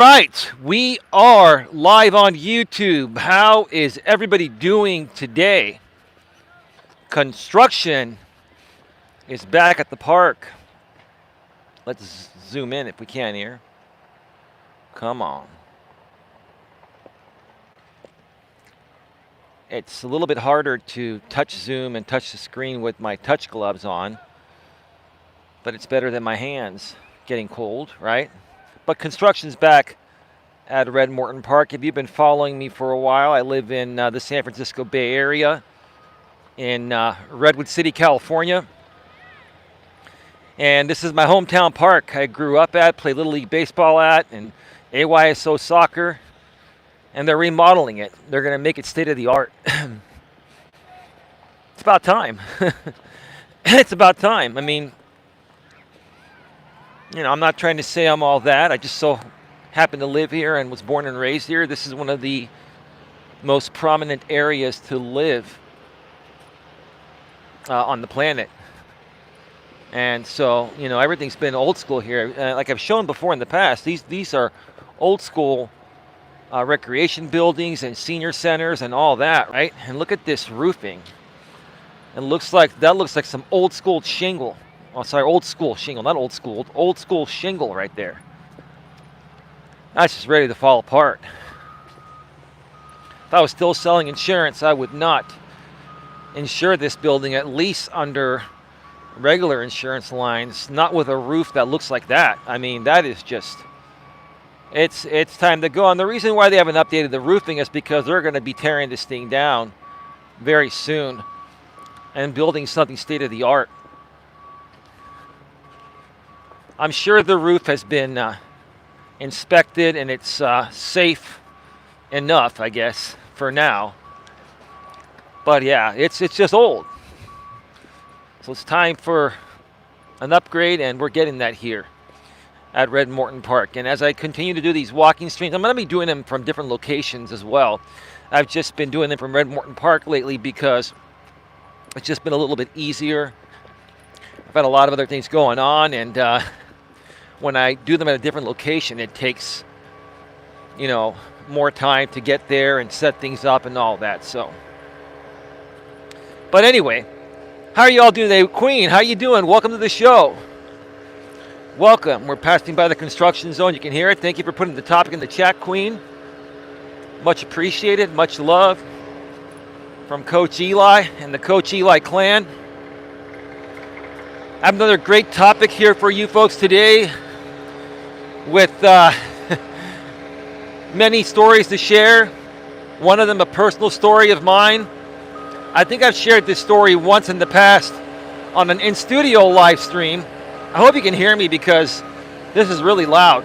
Right, we are live on YouTube. How is everybody doing today? Construction is back at the park. Let's zoom in if we can here. Come on. It's a little bit harder to touch zoom and touch the screen with my touch gloves on, but it's better than my hands getting cold, right? But construction's back at Red Morton Park. If you've been following me for a while, I live in the San Francisco Bay Area in Redwood City, California. And this is my hometown park I grew up at, played Little League Baseball at, and AYSO soccer. And they're remodeling it. They're going to make it state of the art. It's about time. It's about time. I mean, I'm not trying to say I'm all that. I just so happen to live here and was born and raised here. This is one of the most prominent areas to live on the planet. And so, everything's been old school here. Like I've shown before in the past, these are old school recreation buildings and senior centers and all that, right? And look at this roofing. It looks like some old school shingle. Oh, sorry, old school shingle, not old school shingle right there. That's just ready to fall apart. If I was still selling insurance, I would not insure this building, at least under regular insurance lines, not with a roof that looks like that. I mean, that is just, it's time to go. And the reason why they haven't updated the roofing is because they're going to be tearing this thing down very soon and building something state of the art. I'm sure the roof has been inspected and it's safe enough, I guess, for now. But yeah, it's just old. So it's time for an upgrade, and we're getting that here at Red Morton Park. And as I continue to do these walking streams, I'm going to be doing them from different locations as well. I've just been doing them from Red Morton Park lately because it's just been a little bit easier. I've had a lot of other things going on, and when I do them at a different location, it takes, more time to get there and set things up and all that. So, but anyway, how are you all doing today? Queen, how you doing? Welcome to the show. Welcome. We're passing by the construction zone. You can hear it. Thank you for putting the topic in the chat, Queen. Much appreciated. Much love from Coach Eli and the Coach Eli clan. I have another great topic here for you folks today with many stories to share. One of them a personal story of mine. I think I've shared this story once in the past on an in-studio live stream. I hope you can hear me because this is really loud.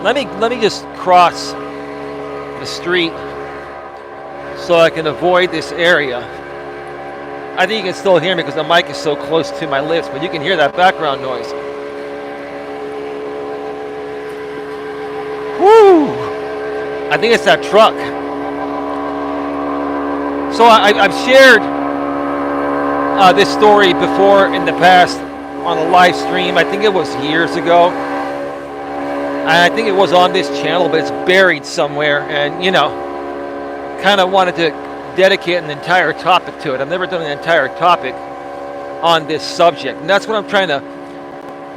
Let me just cross the street so I can avoid this area. I think you can still hear me because the mic is so close to my lips, but you can hear that background noise. Woo! I think it's that truck. So I've shared this story before in the past on a live stream. I think it was years ago. And I think it was on this channel, but it's buried somewhere. And, kind of wanted to dedicate an entire topic to it. I've never done an entire topic on this subject. And that's what I'm trying to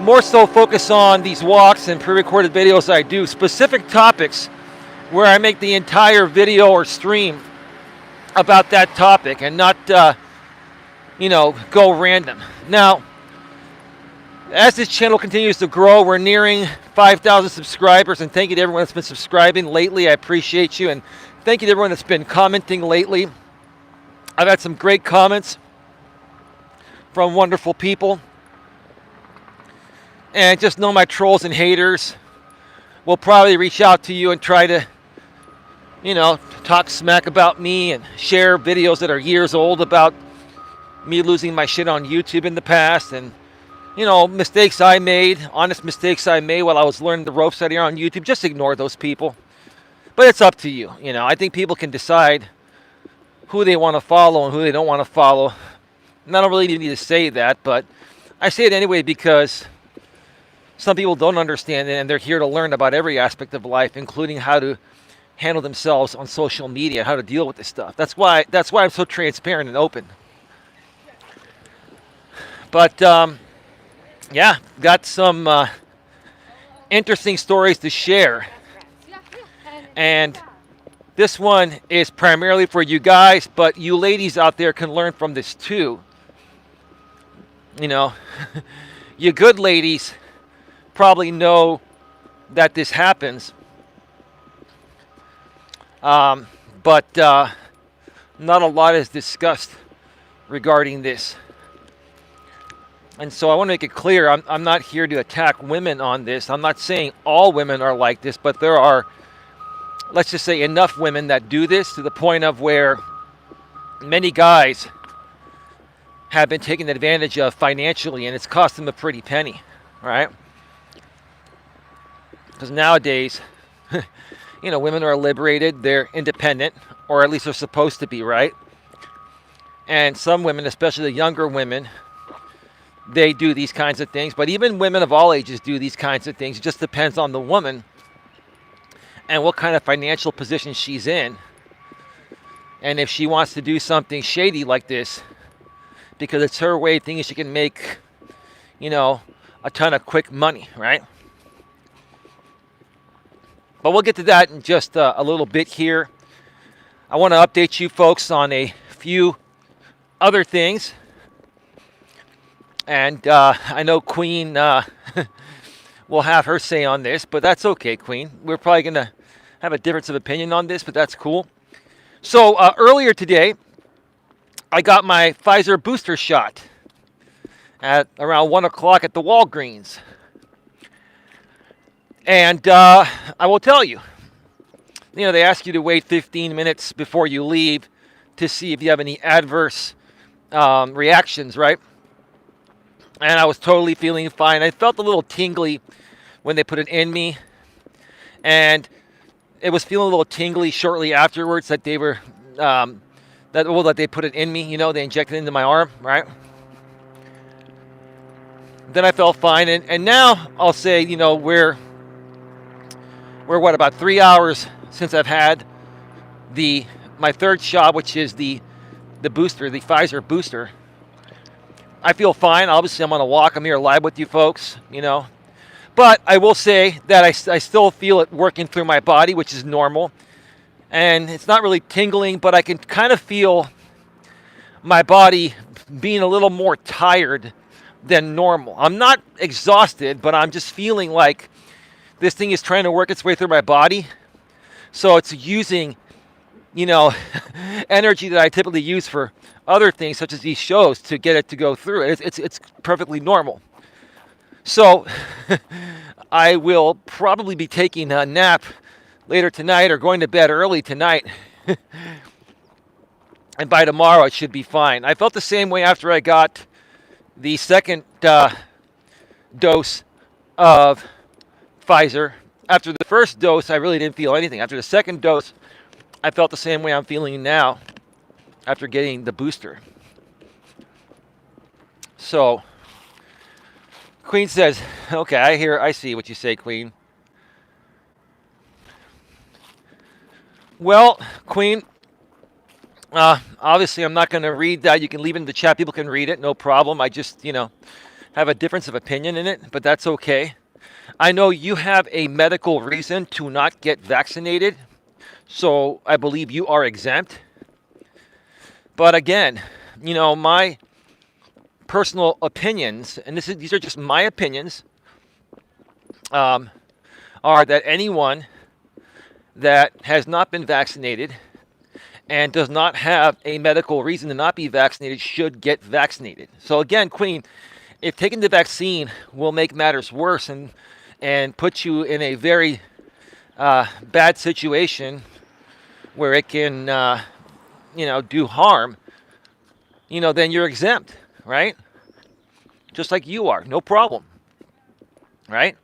more so focus on, these walks and pre-recorded videos I do. Specific topics where I make the entire video or stream about that topic and not, go random. Now, as this channel continues to grow, we're nearing 5,000 subscribers, and thank you to everyone that's been subscribing lately. I appreciate you, and thank you to everyone that's been commenting lately. I've had some great comments from wonderful people, and just know my trolls and haters will probably reach out to you and try to, talk smack about me and share videos that are years old about me losing my shit on YouTube in the past, and mistakes I made, honest mistakes I made while I was learning the ropes out here on YouTube. Just ignore those people. But it's up to you. I think people can decide who they want to follow and who they don't want to follow. And I don't really need to say that, but I say it anyway because some people don't understand it, and they're here to learn about every aspect of life, including how to handle themselves on social media, how to deal with this stuff. That's why I'm so transparent and open. But yeah, got some interesting stories to share, and this one is primarily for you guys, but you ladies out there can learn from this too. You know, you good ladies probably know that this happens, but not a lot is discussed regarding this. And so I want to make it clear, I'm not here to attack women on this. I'm not saying all women are like this, but there are, let's just say, enough women that do this to the point of where many guys have been taken advantage of financially, and it's cost them a pretty penny, right? Because nowadays, you know, women are liberated, they're independent, or at least they're supposed to be, right? And some women, especially the younger women, they do these kinds of things. But even women of all ages do these kinds of things. It just depends on the woman and what kind of financial position she's in. And if she wants to do something shady like this, because it's her way, thinking she can make, you know, a ton of quick money, right? But we'll get to that in just a little bit here. I want to update you folks on a few other things. And I know Queen will have her say on this, but that's okay, Queen. We're probably going to have a difference of opinion on this, but that's cool. So earlier today, I got my Pfizer booster shot at around 1 o'clock at the Walgreens. And I will tell you, you know, they ask you to wait 15 minutes before you leave to see if you have any adverse reactions, right? And I was totally feeling fine. I felt a little tingly when they put it in me. And it was feeling a little tingly shortly afterwards that they were, that they put it in me. You know, they injected it into my arm, right? Then I felt fine. And now I'll say, you know, we're what, about 3 hours since I've had my third shot, which is the booster, the Pfizer booster. I feel fine. Obviously, I'm on a walk. I'm here live with you folks, you know. But I will say that I still feel it working through my body, which is normal. And it's not really tingling, but I can kind of feel my body being a little more tired than normal. I'm not exhausted, but I'm just feeling like this thing is trying to work its way through my body. So it's using, you know, energy that I typically use for other things, such as these shows, to get it to go through. It's perfectly normal. So I will probably be taking a nap later tonight or going to bed early tonight. And by tomorrow, it should be fine. I felt the same way after I got the second dose of Pfizer. After the first dose, I really didn't feel anything. After the second dose, I felt the same way I'm feeling now after getting the booster. So, Queen says, okay, I see what you say, Queen. Well, Queen, obviously I'm not going to read that. You can leave it in the chat. People can read it, no problem. I just, you know, have a difference of opinion in it, but that's okay. I know you have a medical reason to not get vaccinated, so I believe you are exempt. But again, you know, my personal opinions, and these are just my opinions, are that anyone that has not been vaccinated and does not have a medical reason to not be vaccinated should get vaccinated. So again, Queen, if taking the vaccine will make matters worse and put you in a very bad situation where it can you know, do harm, you know, then you're exempt, right? Just like you are, no problem, right?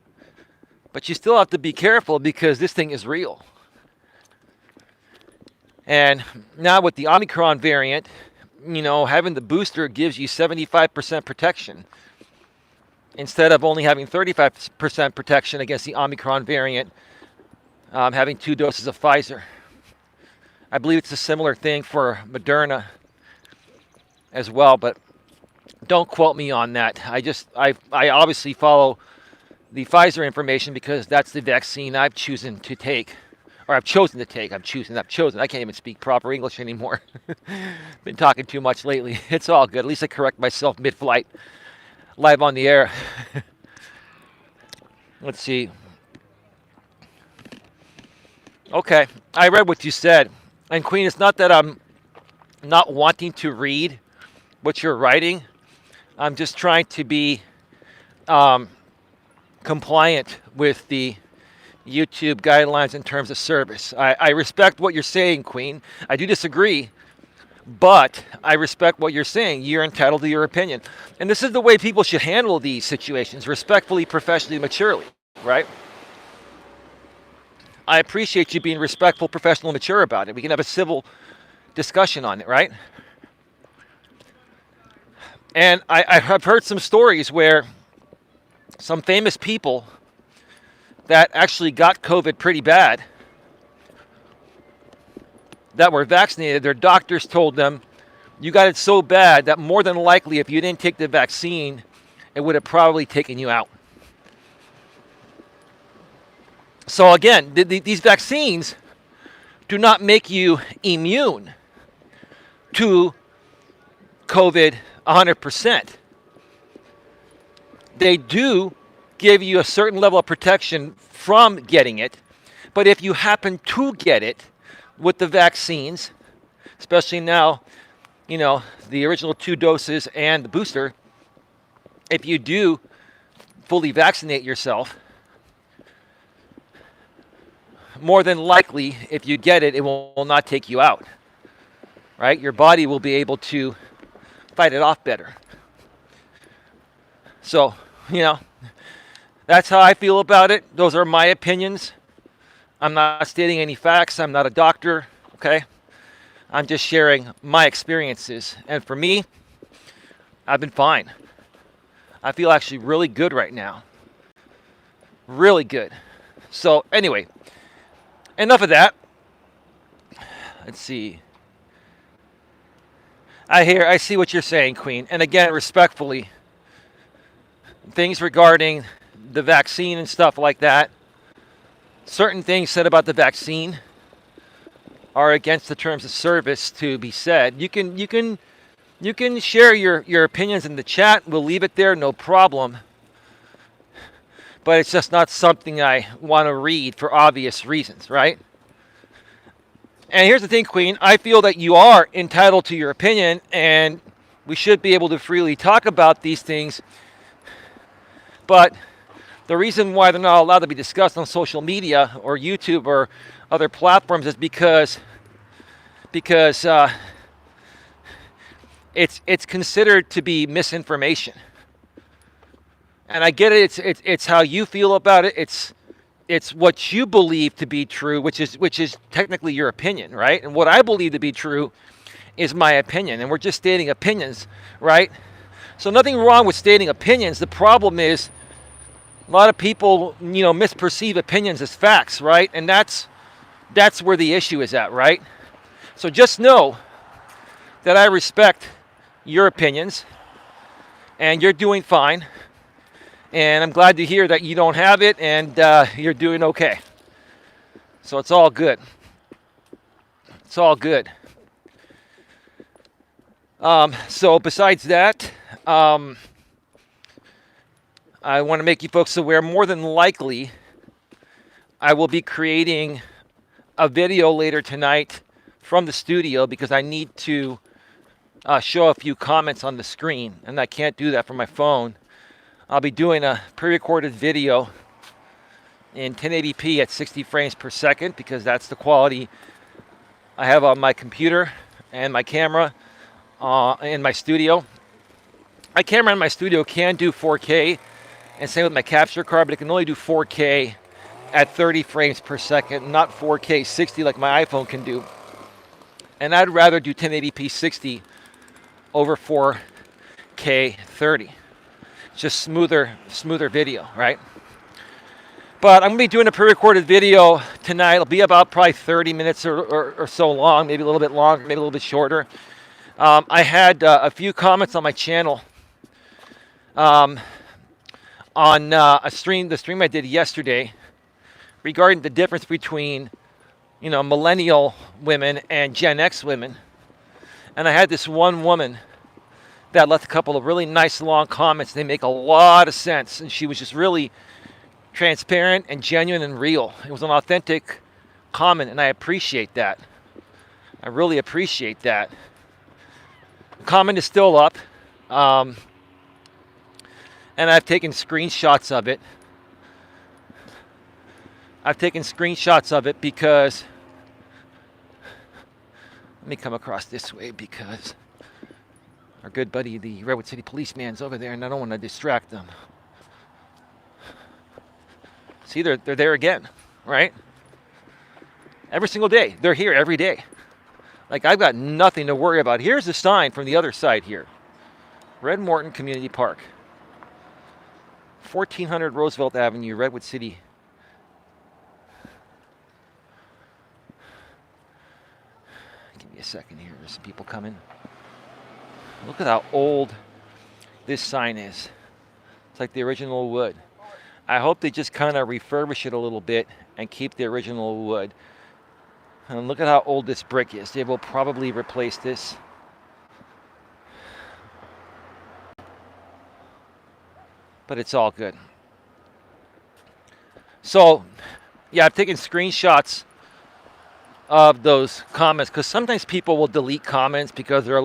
But you still have to be careful because this thing is real. And now with the Omicron variant, you know, having the booster gives you 75% protection. instead of only having 35% protection against the Omicron variant, having 2 doses of Pfizer. I believe it's a similar thing for Moderna as well, but don't quote me on that. I obviously follow the Pfizer information because that's the vaccine I've chosen to take. Or I've chosen to take. I've chosen. I can't even speak proper English anymore. Been talking too much lately. It's all good. At least I correct myself mid-flight, live on the air. Let's see. Okay, I read what you said. And Queen, it's not that I'm not wanting to read what you're writing. I'm just trying to be compliant with the YouTube guidelines in terms of service. I respect what you're saying, Queen. I do disagree, but I respect what you're saying. You're entitled to your opinion. And this is the way people should handle these situations, respectfully, professionally, maturely, right? I appreciate you being respectful, professional, and mature about it. We can have a civil discussion on it, right? And I've heard some stories where some famous people that actually got COVID pretty bad, that were vaccinated, their doctors told them, you got it so bad that more than likely if you didn't take the vaccine, it would have probably taken you out. So again, these vaccines do not make you immune to COVID 100%. They do give you a certain level of protection from getting it, but if you happen to get it with the vaccines, especially now, you know, the original 2 doses and the booster, if you do fully vaccinate yourself, more than likely, if you get it, it will not take you out, right? Your body will be able to fight it off better. So, you know, that's how I feel about it. Those are my opinions. I'm not stating any facts. I'm not a doctor, okay? I'm just sharing my experiences. And for me, I've been fine. I feel actually really good right now. Really good. So anyway, enough of that. Let's see. I see what you're saying, Queen. And again, respectfully, things regarding the vaccine and stuff like that, certain things said about the vaccine are against the terms of service to be said. You can share your opinions in the chat. We'll leave it there, no problem. But it's just not something I want to read for obvious reasons, right? And here's the thing, Queen. I feel that you are entitled to your opinion, and we should be able to freely talk about these things. But the reason why they're not allowed to be discussed on social media or YouTube or other platforms is because it's considered to be misinformation. And I get it. It's how you feel about it. It's what you believe to be true, which is technically your opinion, right? And what I believe to be true is my opinion, and we're just stating opinions, right? So nothing wrong with stating opinions. The problem is a lot of people, you know, misperceive opinions as facts, right? And that's where the issue is at, right? So just know that I respect your opinions, and you're doing fine. And I'm glad to hear that you don't have it, and you're doing okay. So it's all good. It's all good. So besides that, I want to make you folks aware, more than likely, I will be creating a video later tonight from the studio because I need to show a few comments on the screen, and I can't do that from my phone. I'll be doing a pre-recorded video in 1080p at 60 frames per second because that's the quality I have on my computer and my camera in my studio. My camera in my studio can do 4K, and same with my capture card, but it can only do 4K at 30 frames per second, not 4K 60 like my iPhone can do. And I'd rather do 1080p 60 over 4K 30. just smoother video, right? But I'm going to be doing a pre-recorded video tonight. It'll be about probably 30 minutes or so long, maybe a little bit longer, maybe a little bit shorter. I had a few comments on my channel on the stream I did yesterday regarding the difference between, millennial women and Gen X women. And I had this one woman that left a couple of really nice long comments. They make a lot of sense. And she was just really transparent and genuine and real. It was an authentic comment, and I appreciate that. I really appreciate that. The comment is still up, and I've taken screenshots of it. Because let me come across this way because our good buddy, the Redwood City policeman's over there, and I don't want to distract them. See, they're there again, right? Every single day. They're here every day. Like, I've got nothing to worry about. Here's the sign from the other side here. Red Morton Community Park. 1400 Roosevelt Avenue, Redwood City. Give me a second here. There's some people coming. Look at how old this sign is. It's like the original wood. I hope they just kind of refurbish it a little bit and keep the original wood. And look at how old this brick is. They will probably replace this. But it's all good. So, yeah, I've taken screenshots of those comments because sometimes people will delete comments because they get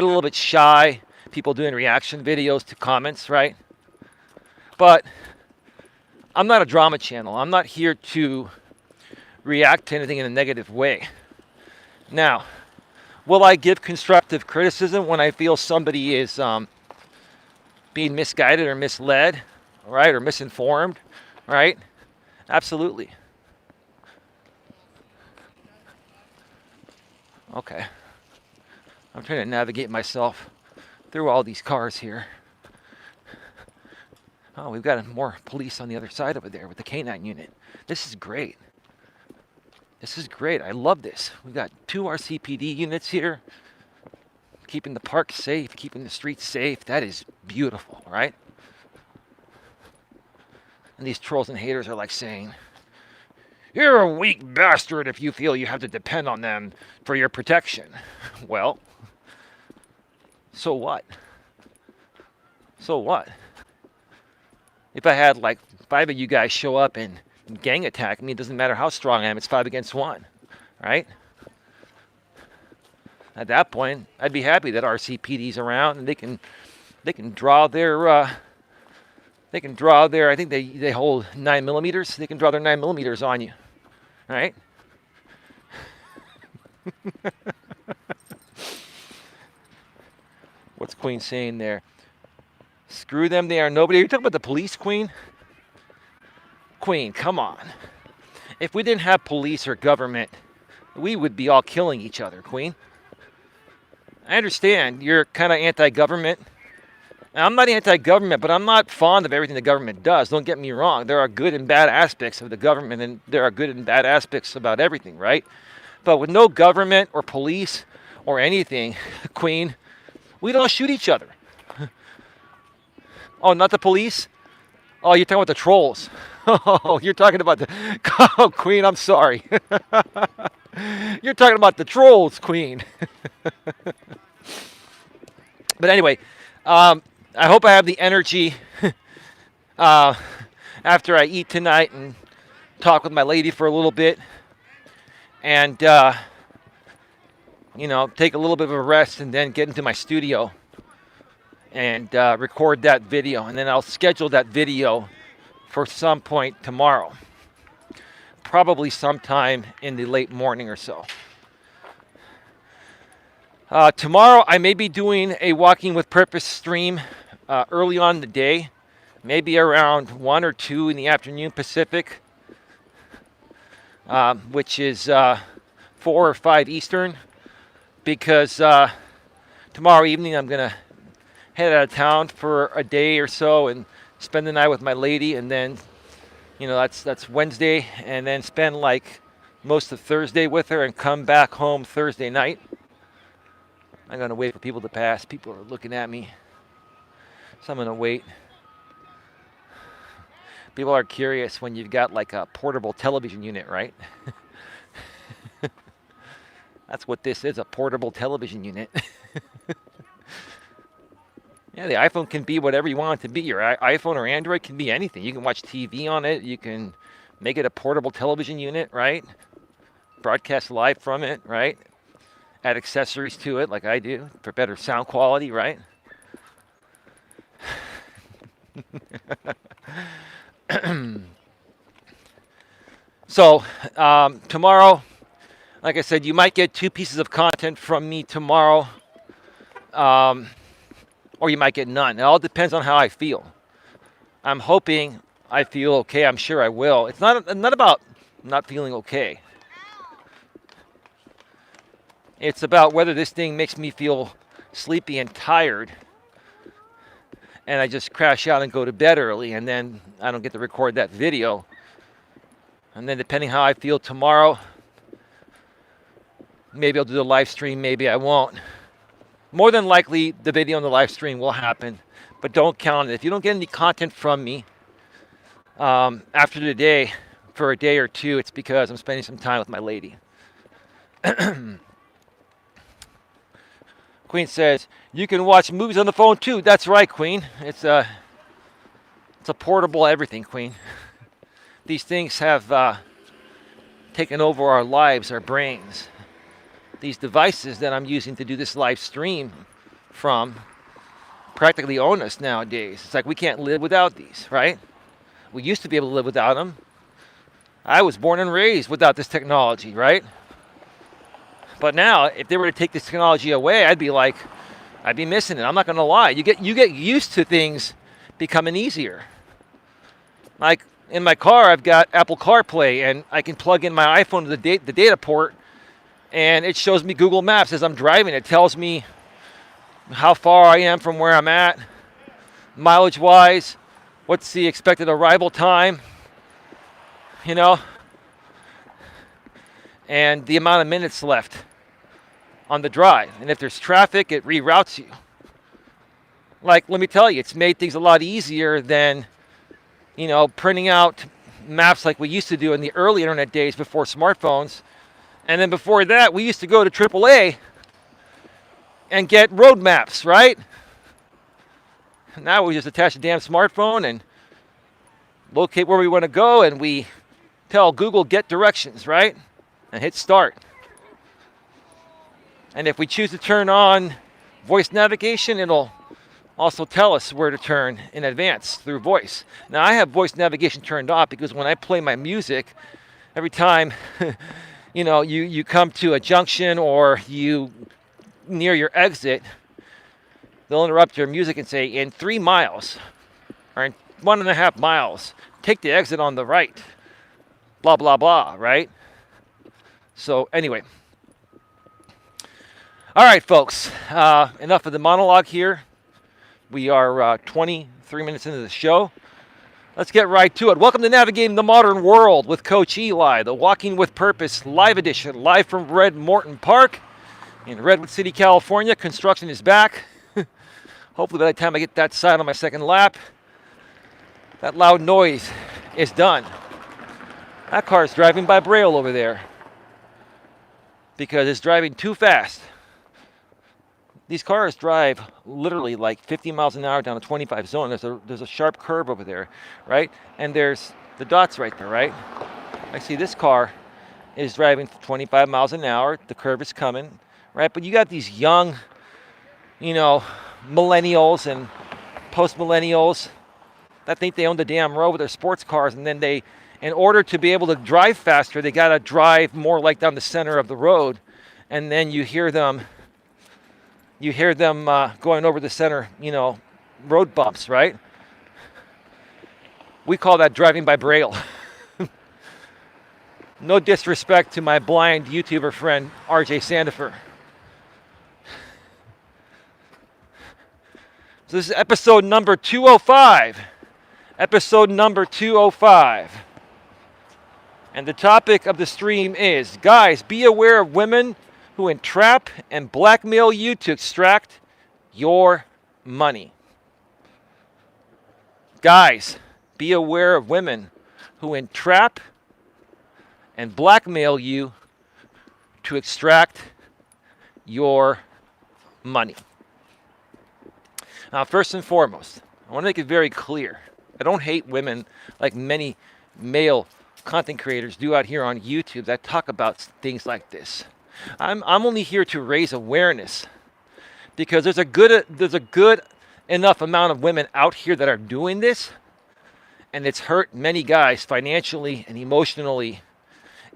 a little bit shy. People doing reaction videos to comments, right? But I'm not a drama channel. I'm not here to react to anything in a negative way. Now, will I give constructive criticism when I feel somebody is being misguided or misled, right, or misinformed, right? Absolutely. Okay. I'm trying to navigate myself through all these cars here. Oh, we've got more police on the other side over there with the K9 unit. This is great. This is great. I love this. We've got 2 RCPD units here, keeping the park safe, keeping the streets safe. That is beautiful, right? And these trolls and haters are like saying, "You're a weak bastard if you feel you have to depend on them for your protection." Well, so what? So what? If I had like 5 of you guys show up and gang attack me, it doesn't matter how strong I am, it's 5 against 1, right? At that point, I'd be happy that RCPD's around and they can draw their I think they hold 9mm. They can draw their 9mm on you, right? What's Queen saying there? Screw them, they are nobody. Are you talking about the police, Queen? Queen, come on. If we didn't have police or government, we would be all killing each other, Queen. I understand you're kind of anti-government. I'm not anti-government, but I'm not fond of everything the government does. Don't get me wrong. There are good and bad aspects of the government, and there are good and bad aspects about everything, right? But with no government or police or anything, Queen, we'd all shoot each other. Oh, not the police? Oh, you're talking about the trolls. Oh, you're talking about the... Oh, Queen, I'm sorry. You're talking about the trolls, Queen. But anyway, I hope I have the energy after I eat tonight and talk with my lady for a little bit. And, take a little bit of a rest and then get into my studio and record that video, and then I'll schedule that video for some point tomorrow, probably sometime in the late morning or so. Tomorrow I may be doing a Walking with Purpose stream early on in the day, maybe around 1 or 2 in the afternoon Pacific, which is 4 or 5 Eastern, because tomorrow evening I'm going to head out of town for a day or so and spend the night with my lady, and then, that's Wednesday, and then spend like most of Thursday with her and come back home Thursday night. I'm going to wait for people to pass. People are looking at me, so I'm going to wait. People are curious when you've got like a portable television unit, right? That's what this is, a portable television unit. Yeah, the iPhone can be whatever you want it to be. Your iPhone or Android can be anything. You can watch TV on it. You can make it a portable television unit, right? Broadcast live from it, right? Add accessories to it like I do for better sound quality, right? So tomorrow, like I said, you might get 2 pieces of content from me tomorrow, or you might get none. It all depends on how I feel. I'm hoping I feel okay. I'm sure I will. It's not about not feeling okay. It's about whether this thing makes me feel sleepy and tired, and I just crash out and go to bed early, and then I don't get to record that video. And then depending how I feel tomorrow, maybe I'll do the live stream, maybe I won't. More than likely, the video and the live stream will happen, but don't count it. If you don't get any content from me after today for a day or 2, it's because I'm spending some time with my lady. Queen says, you can watch movies on the phone too. That's right, Queen. It's a portable everything, Queen. These things have taken over our lives, our brains. These devices that I'm using to do this live stream from practically own us nowadays. It's like we can't live without these, right? We used to be able to live without them. I was born and raised without this technology, right? But now, if they were to take this technology away, I'd be missing it. I'm not going to lie. You get used to things becoming easier. Like in my car, I've got Apple CarPlay, and I can plug in my iPhone to the data port, and it shows me Google Maps as I'm driving. It tells me how far I am from where I'm at, mileage-wise, what's the expected arrival time, and the amount of minutes left on the drive. And if there's traffic, it reroutes you. Like, let me tell you, it's made things a lot easier than, printing out maps like we used to do in the early internet days before smartphones. And then before that, we used to go to AAA and get road maps, right? Now we just attach a damn smartphone and locate where we want to go, and we tell Google, get directions, right? And hit start. And if we choose to turn on voice navigation, it'll also tell us where to turn in advance through voice. Now, I have voice navigation turned off because when I play my music, every time you come to a junction or you near your exit, they'll interrupt your music and say, in 3 miles or in 1.5 miles, take the exit on the right, blah, blah, blah, right? So anyway. All right, folks, enough of the monologue here. We are 23 minutes into the show. Let's get right to it. Welcome to Navigating the Modern World with Coach Eli, the Walking with Purpose live edition, live from Red Morton Park in Redwood City, California. Construction is back. Hopefully by the time I get that side on my second lap, that loud noise is done. That car is driving by Braille over there because it's driving too fast. These cars drive literally like 50 miles an hour down a 25 zone. There's a sharp curve over there, right? And there's the dots right there, right? I see this car is driving 25 miles an hour. The curve is coming, right? But you got these young, millennials and post-millennials that think they own the damn road with their sports cars, and then in order to be able to drive faster, they got to drive more like down the center of the road, and then you hear them going over the center, road bumps, right? We call that driving by Braille. No disrespect to my blind YouTuber friend, RJ Sandifer. So this is episode number 205. Episode number 205. And the topic of the stream is, guys, be aware of women who entrap and blackmail you to extract your money. Guys, be aware of women who entrap and blackmail you to extract your money. Now, first and foremost, I want to make it very clear. I don't hate women like many male content creators do out here on YouTube that talk about things like this. I'm only here to raise awareness because there's a good enough amount of women out here that are doing this, and it's hurt many guys financially and emotionally,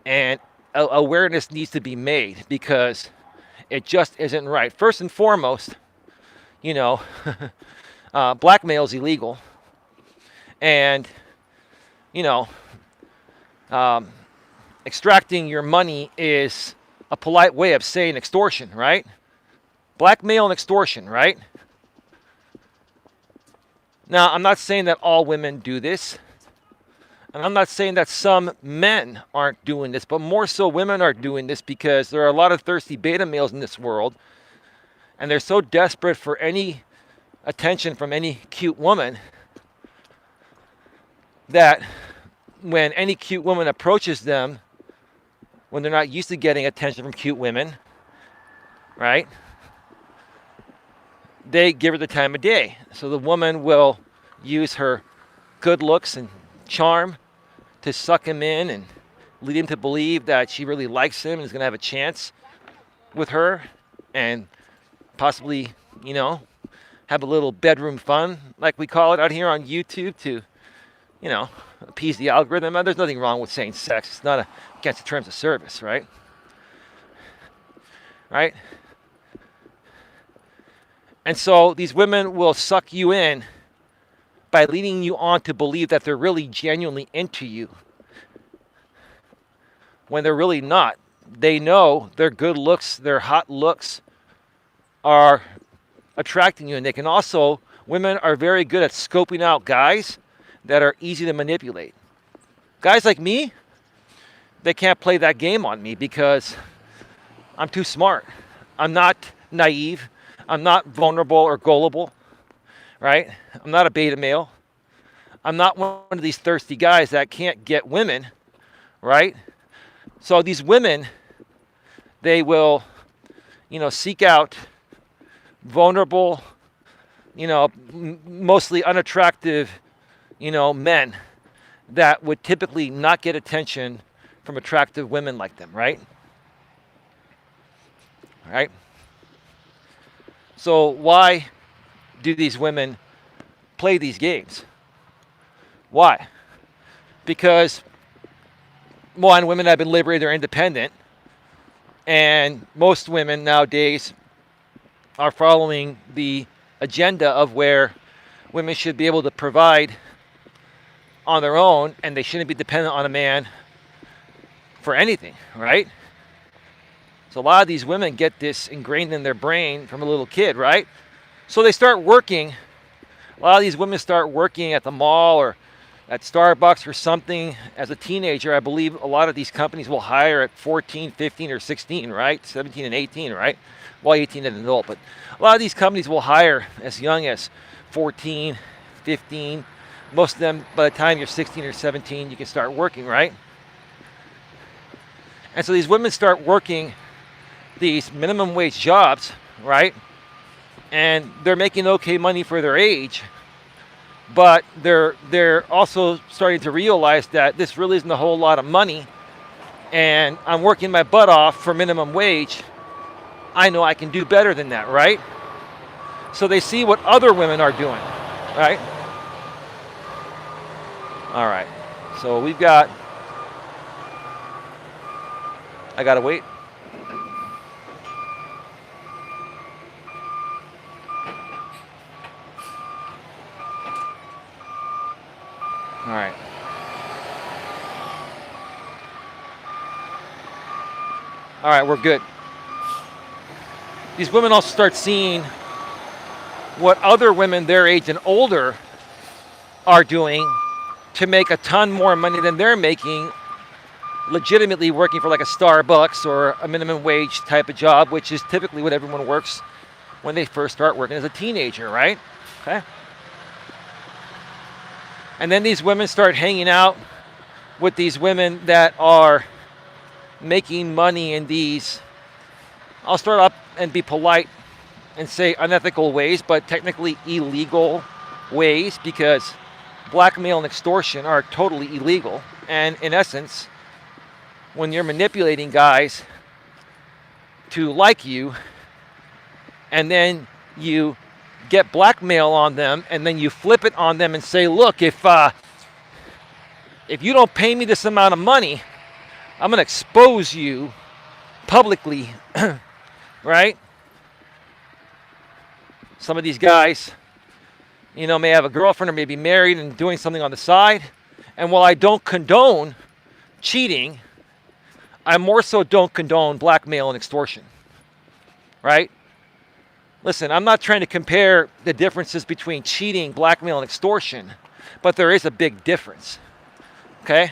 and awareness needs to be made because it just isn't right. First and foremost, blackmail is illegal, and extracting your money is a polite way of saying extortion, right? Blackmail and extortion, right? Now, I'm not saying that all women do this, and I'm not saying that some men aren't doing this, but more so women are doing this because there are a lot of thirsty beta males in this world, and they're so desperate for any attention from any cute woman that when any cute woman approaches them, when they're not used to getting attention from cute women, right, they give her the time of day. So the woman will use her good looks and charm to suck him in and lead him to believe that she really likes him and is going to have a chance with her, and possibly, have a little bedroom fun, like we call it out here on YouTube, to, appease the algorithm. There's nothing wrong with saying sex. It's not against the terms of service, right? Right? And so these women will suck you in by leading you on to believe that they're really genuinely into you, when they're really not. They know their good looks, their hot looks are attracting you. And they can also, women are very good at scoping out guys that are easy to manipulate. Guys like me, they can't play that game on me because I'm too smart. I'm not naive. I'm not vulnerable or gullible, right? I'm not a beta male. I'm not one of these thirsty guys that can't get women, right? So these women, they will, seek out vulnerable, mostly unattractive, men that would typically not get attention from attractive women like them, right? Right? So why do these women play these games? Why? Because, one, women have been liberated, they're independent, and most women nowadays are following the agenda of where women should be able to provide on their own, and they shouldn't be dependent on a man for anything, right? So a lot of these women get this ingrained in their brain from a little kid, right? So they start working. A lot of these women start working at the mall or at Starbucks or something as a teenager. I believe a lot of these companies will hire at 14, 15, or 16, right? 17 and 18, right? Well, 18 and an adult, but a lot of these companies will hire as young as 14, 15. Most of them, by the time you're 16 or 17, you can start working, right? And so these women start working these minimum wage jobs, right? And they're making okay money for their age, but they're also starting to realize that this really isn't a whole lot of money, and I'm working my butt off for minimum wage. I know I can do better than that, right? So they see what other women are doing, right? All right, so I gotta wait. All right. All right, we're good. These women also start seeing what other women their age and older are doing to make a ton more money than they're making, legitimately working for like a Starbucks or a minimum wage type of job, which is typically what everyone works when they first start working as a teenager, right? Okay. And then these women start hanging out with these women that are making money in these, I'll start up and be polite and say unethical ways, but technically illegal ways, because blackmail and extortion are totally illegal. And in essence, when you're manipulating guys to like you, and then you get blackmail on them, and then you flip it on them and say, look, if you don't pay me this amount of money, I'm going to expose you publicly, right? Some of these guys, may have a girlfriend or may be married and doing something on the side. And while I don't condone cheating, I more so don't condone blackmail and extortion, right? Listen, I'm not trying to compare the differences between cheating, blackmail, and extortion, but there is a big difference, okay?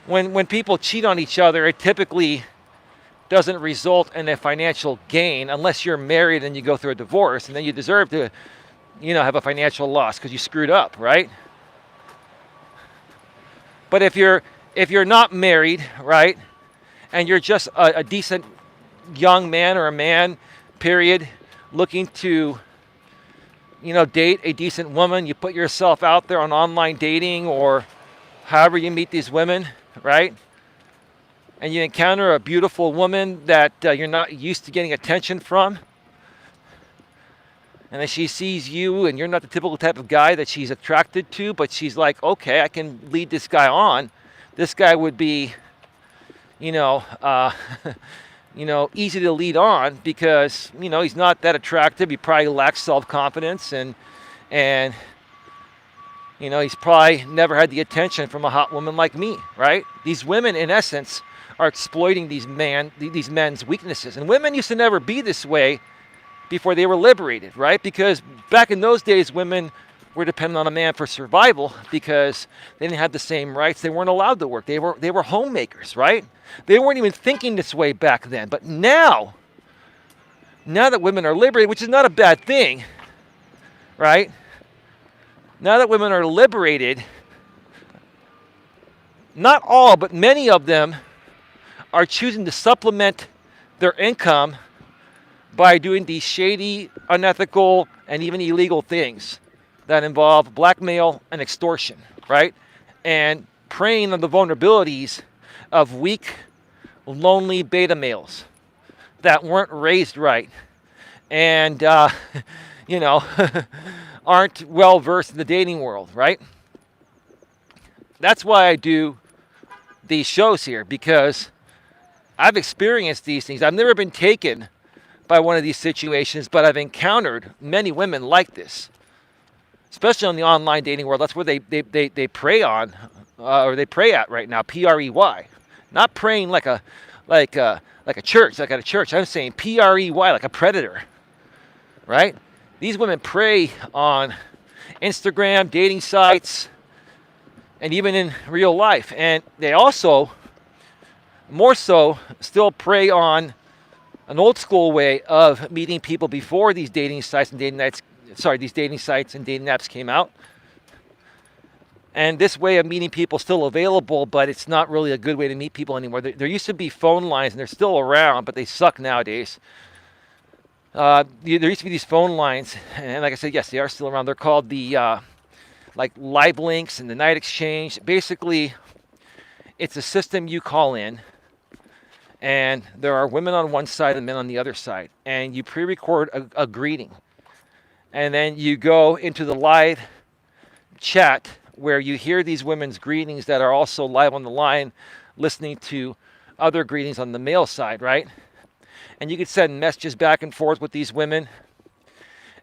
When people cheat on each other, it typically doesn't result in a financial gain unless you're married and you go through a divorce, and then you deserve to, have a financial loss because you screwed up, right? But if you're not married, right, and you're just a decent young man or a man, period, looking to, date a decent woman, you put yourself out there on online dating or however you meet these women, right? And you encounter a beautiful woman that you're not used to getting attention from. And then she sees you and you're not the typical type of guy that she's attracted to, but she's like, okay, I can lead this guy on. This guy would be, easy to lead on because, he's not that attractive. He probably lacks self-confidence and he's probably never had the attention from a hot woman like me, right? These women, in essence, are exploiting these men's weaknesses. And women used to never be this way before they were liberated, right? Because back in those days, women were dependent on a man for survival because they didn't have the same rights. They weren't allowed to work. They were homemakers, right? They weren't even thinking this way back then. But now that women are liberated, which is not a bad thing, right? Now that women are liberated, not all, but many of them are choosing to supplement their income by doing these shady, unethical, and even illegal things that involve blackmail and extortion, right? And preying on the vulnerabilities of weak, lonely beta males that weren't raised right and, aren't well versed in the dating world, right? That's why I do these shows here, because I've experienced these things. I've never been taken by one of these situations, but I've encountered many women like this, especially on the online dating world. That's where they prey on, or they prey at right now. P-R-E-Y, not praying like a church, like at a church. I'm saying P-R-E-Y, like a predator, right? These women prey on Instagram, dating sites, and even in real life. And they also, more so, still prey on an old school way of meeting people before these dating sites and dating apps came out. And this way of meeting people is still available, but it's not really a good way to meet people anymore. There used to be phone lines, and they're still around, but they suck nowadays. There used to be these phone lines, and like I said, yes, they are still around. They're called the Live Links and the Night Exchange. Basically, it's a system you call in, and there are women on one side and men on the other side, and you pre-record a greeting, and then you go into the live chat where you hear these women's greetings that are also live on the line, listening to other greetings on the male side, right? And you can send messages back and forth with these women.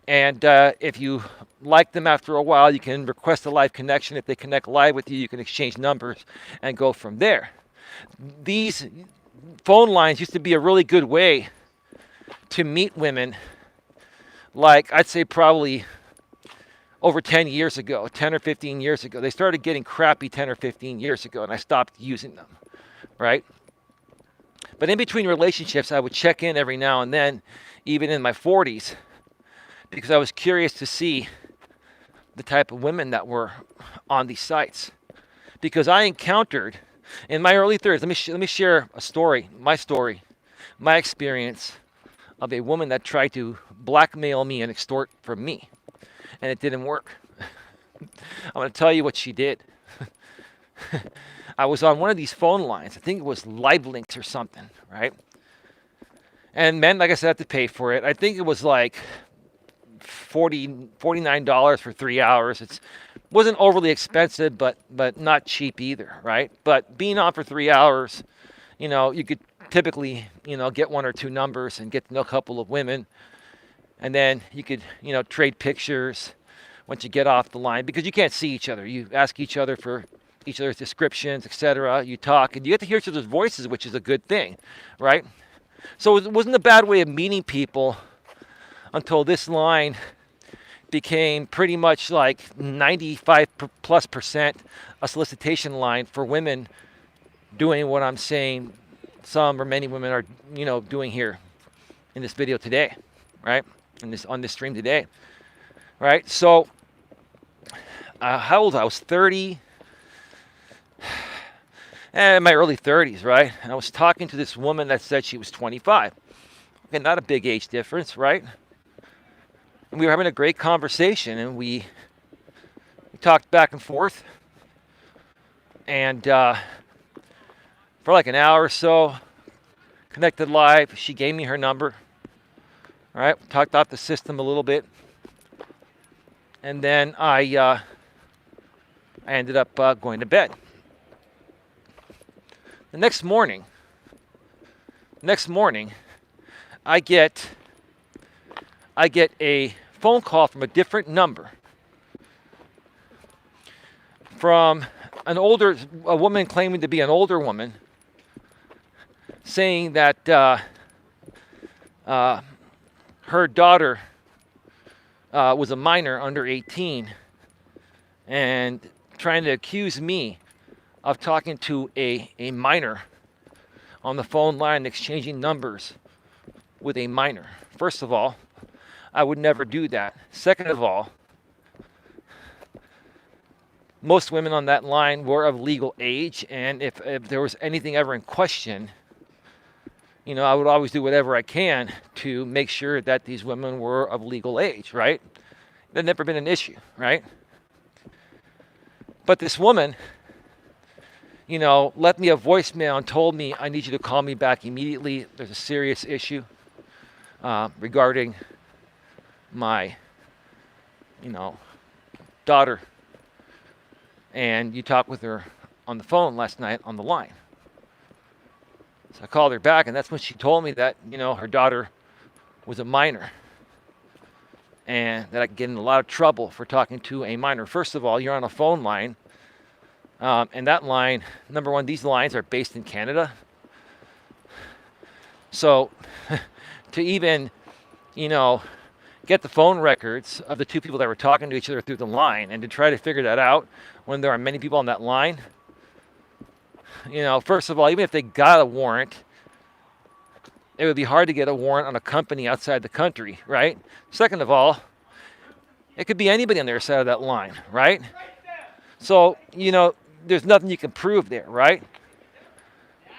And if you like them after a while, you can request a live connection. If they connect live with you, you can exchange numbers and go from there. These phone lines used to be a really good way to meet women like I'd say probably over 10 years ago, 10 or 15 years ago. They started getting crappy 10 or 15 years ago, and I stopped using them, right? But in between relationships, I would check in every now and then, even in my 40s, because I was curious to see the type of women that were on these sites. Because I encountered, in my early 30s, let me share a story, my experience of a woman that tried to blackmail me and extort from me. And it didn't work. I'm going to tell you what she did. I was on one of these phone lines. I think it was Live Links or something, right? And men, like I said, had to pay for it. I think it was like $49 for 3 hours. It wasn't overly expensive, but not cheap either, right? But being on for 3 hours, you could typically, get one or two numbers and get to know a couple of women. And then you could, trade pictures once you get off the line, because you can't see each other. You ask each other for each other's descriptions, etc. You talk, and you get to hear each other's voices, which is a good thing, right? So it wasn't a bad way of meeting people until this line became pretty much like 95+% a solicitation line for women doing what I'm saying some or many women are, doing here in this video today, right? On this stream today, right? So, how old? I was 30, in my early 30s, right? And I was talking to this woman that said she was 25. Okay, not a big age difference, right? And we were having a great conversation, and we talked back and forth, and for like an hour or so, connected live. She gave me her number. All right, talked off the system a little bit, and then I ended up going to bed. The next morning, I get a phone call from a different number from a woman claiming to be an older woman, saying that her daughter was a minor under 18, and trying to accuse me of talking to a minor on the phone line, exchanging numbers with a minor. First of all, I would never do that. Second of all, most women on that line were of legal age, and if there was anything ever in question, I would always do whatever I can to make sure that these women were of legal age, right? That never been an issue, right? But this woman, left me a voicemail and told me, I need you to call me back immediately. There's a serious issue regarding my, daughter. And you talked with her on the phone last night on the line. So I called her back, and that's when she told me that, her daughter was a minor, and that I could get in a lot of trouble for talking to a minor. First of all, you're on a phone line, and that line, number one, these lines are based in Canada. So to even, get the phone records of the two people that were talking to each other through the line, and to try to figure that out when there are many people on that line, first of all, even if they got a warrant, it would be hard to get a warrant on a company outside the country, right? Second of all, it could be anybody on their side of that line, right? So, there's nothing you can prove there, right?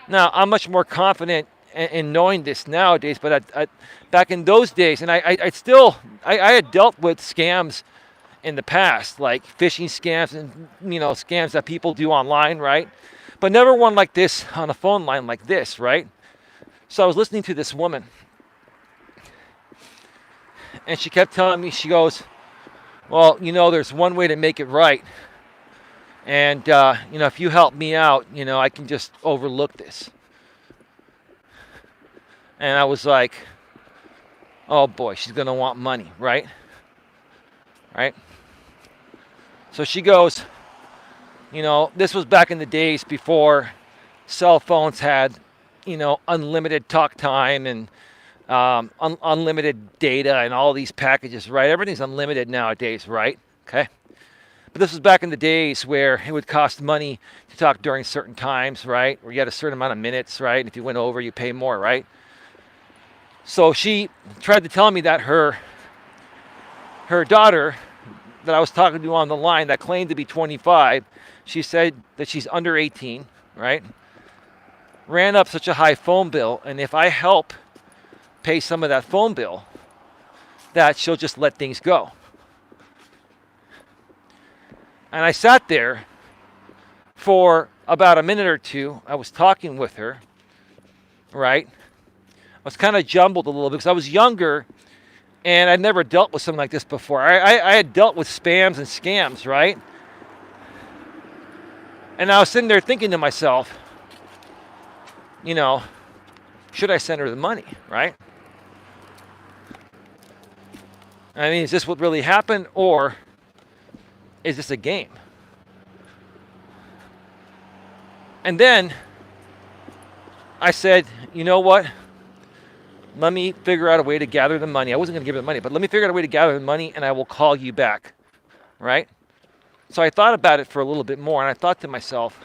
Now, I'm much more confident in knowing this nowadays, but back in those days, and I had dealt with scams in the past, like phishing scams and, scams that people do online, right? But never one like this on a phone line like this, right? So I was listening to this woman, and she kept telling me, she goes, well, there's one way to make it right. And, if you help me out, I can just overlook this. And I was like, oh boy, she's going to want money, right? Right? So she goes, this was back in the days before cell phones had, unlimited talk time and unlimited data and all these packages, right? Everything's unlimited nowadays, right? Okay. But this was back in the days where it would cost money to talk during certain times, right? Or you had a certain amount of minutes, right? And if you went over, you pay more, right? So she tried to tell me that her daughter that I was talking to on the line that claimed to be 25, she said that she's under 18, right? Ran up such a high phone bill, and if I help pay some of that phone bill, that she'll just let things go. And I sat there for about a minute or two. I was talking with her, right? I was kind of jumbled a little bit because I was younger and I'd never dealt with something like this before. I had dealt with spams and scams, right? And I was sitting there thinking to myself, you know, should I send her the money, right? I mean, is this what really happened, or is this a game? And then I said, you know what? Let me figure out a way to gather the money. I wasn't going to give her the money, but let me figure out a way to gather the money and I will call you back, right? So I thought about it for a little bit more and I thought to myself,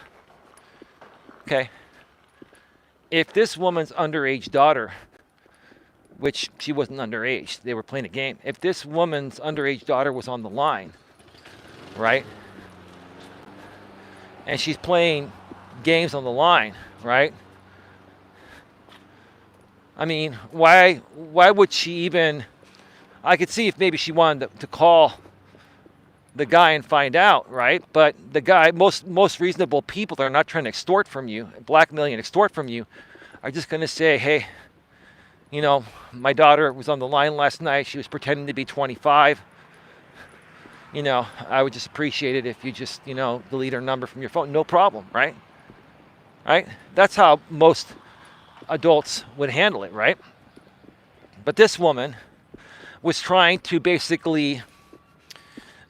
okay, if this woman's underage daughter, which she wasn't underage, they were playing a game. If this woman's underage daughter was on the line, right? And she's playing games on the line, right? I mean, why would she even, I could see if maybe she wanted to call the guy and find out, right? But the guy, most reasonable people that are not trying to extort from you, blackmail and extort from you, are just going to say, hey, you know, my daughter was on the line last night. She was pretending to be 25. You know, I would just appreciate it if you just, you know, delete her number from your phone. No problem, right? Right? That's how most adults would handle it, right? But this woman was trying to basically,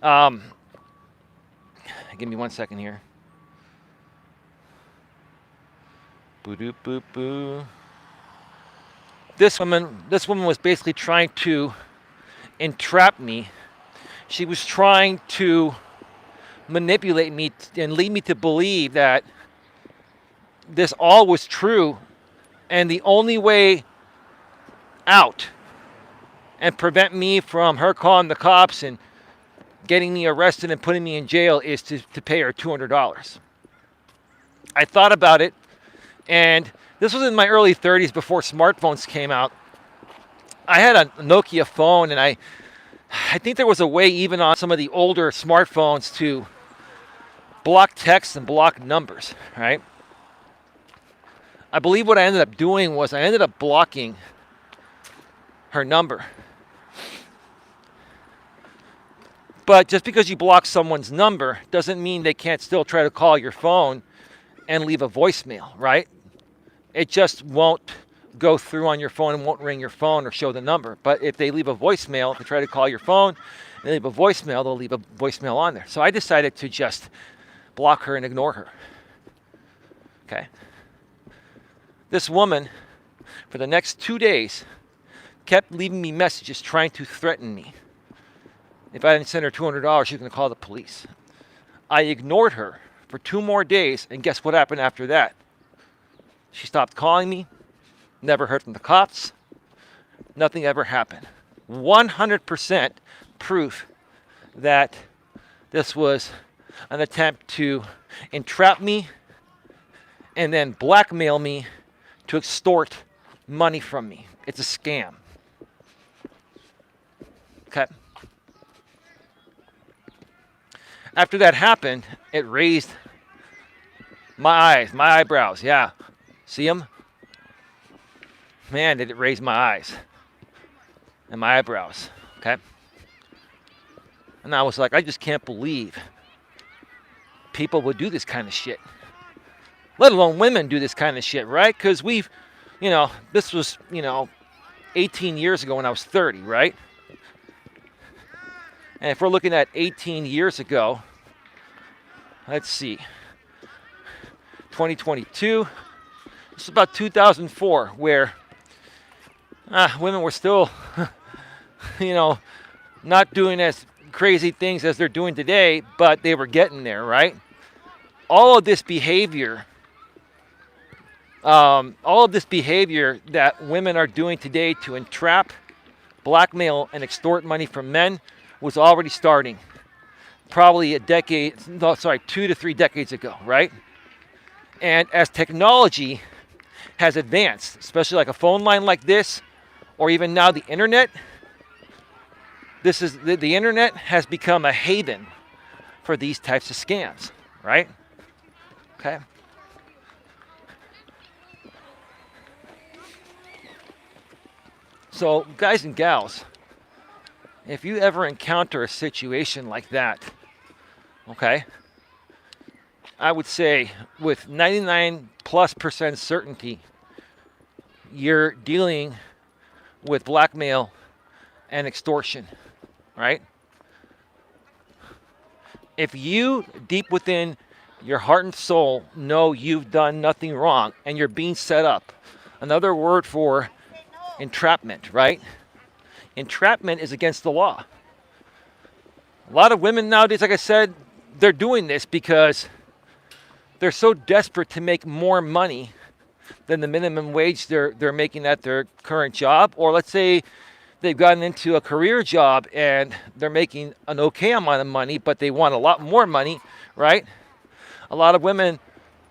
give me 1 second here. Boo doop boop boo. This woman was basically trying to entrap me. She was trying to manipulate me and lead me to believe that this all was true, and the only way out and prevent me from her calling the cops and getting me arrested and putting me in jail is to pay her $200. I thought about it, and this was in my early 30s before smartphones came out. I had a Nokia phone, and I think there was a way even on some of the older smartphones to block text and block numbers, right? I believe what I ended up doing was I ended up blocking her number. But just because you block someone's number doesn't mean they can't still try to call your phone and leave a voicemail, right? It just won't go through on your phone and won't ring your phone or show the number. But if they leave a voicemail, if they try to call your phone and they leave a voicemail, they'll leave a voicemail on there. So I decided to just block her and ignore her. Okay. This woman, for the next 2 days, kept leaving me messages trying to threaten me. If I didn't send her $200, she was going to call the police. I ignored her for 2 more days, and guess what happened after that? She stopped calling me, never heard from the cops, nothing ever happened. 100% proof that this was an attempt to entrap me and then blackmail me to extort money from me. It's a scam. Okay. After that happened, it raised my eyes, my eyebrows. Yeah. See them? Man, did it raise my eyes and my eyebrows. Okay. And I was like, I just can't believe people would do this kind of shit. Let alone women do this kind of shit, right? Because we've, you know, this was, 18 years ago when I was 30, right? And if we're looking at 18 years ago, let's see, 2022, this is about 2004, where women were still, you know, not doing as crazy things as they're doing today, but they were getting there, right? All of this behavior, that women are doing today to entrap, blackmail, and extort money from men was already starting probably 2 to 3 decades ago, right? And as technology has advanced, especially like a phone line like this, or even now the internet, the internet has become a haven for these types of scams, right? Okay. So, guys and gals, if you ever encounter a situation like that, okay, I would say with 99+% certainty, you're dealing with blackmail and extortion, right? If you, deep within your heart and soul, know you've done nothing wrong and you're being set up, another word for entrapment, right? Entrapment is against the law. A lot of women nowadays, like I said, they're doing this because they're so desperate to make more money than the minimum wage they're making at their current job. Or let's say they've gotten into a career job and they're making an okay amount of money, but they want a lot more money, right? A lot of women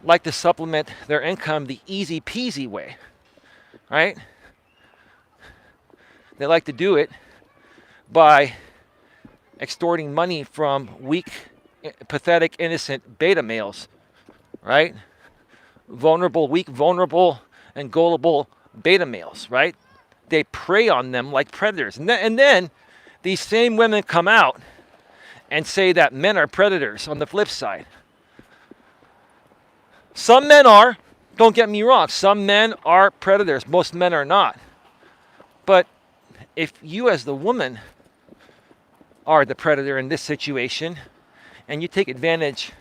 like to supplement their income the easy peasy way, right? They like to do it by extorting money from weak, pathetic, innocent beta males, right? Weak, vulnerable, and gullible beta males, right? They prey on them like predators. And then these same women come out and say that men are predators on the flip side. Some men are, don't get me wrong, some men are predators. Most men are not. But if you as the woman are the predator in this situation and you take advantage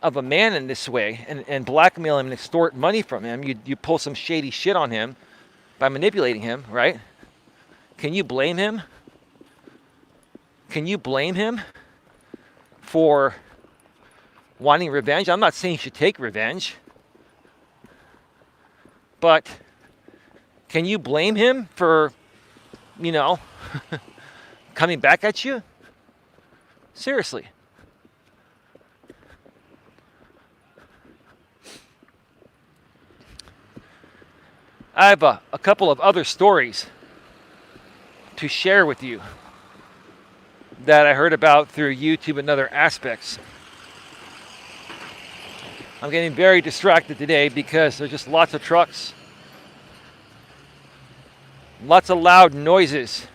of a man in this way and blackmail him and extort money from him, you pull some shady shit on him by manipulating him, right? Can you blame him? Can you blame him for wanting revenge? I'm not saying you should take revenge, but can you blame him for, coming back at you? Seriously. I have a couple of other stories to share with you that I heard about through YouTube and other aspects. I'm getting very distracted today because there's just lots of trucks, lots of loud noises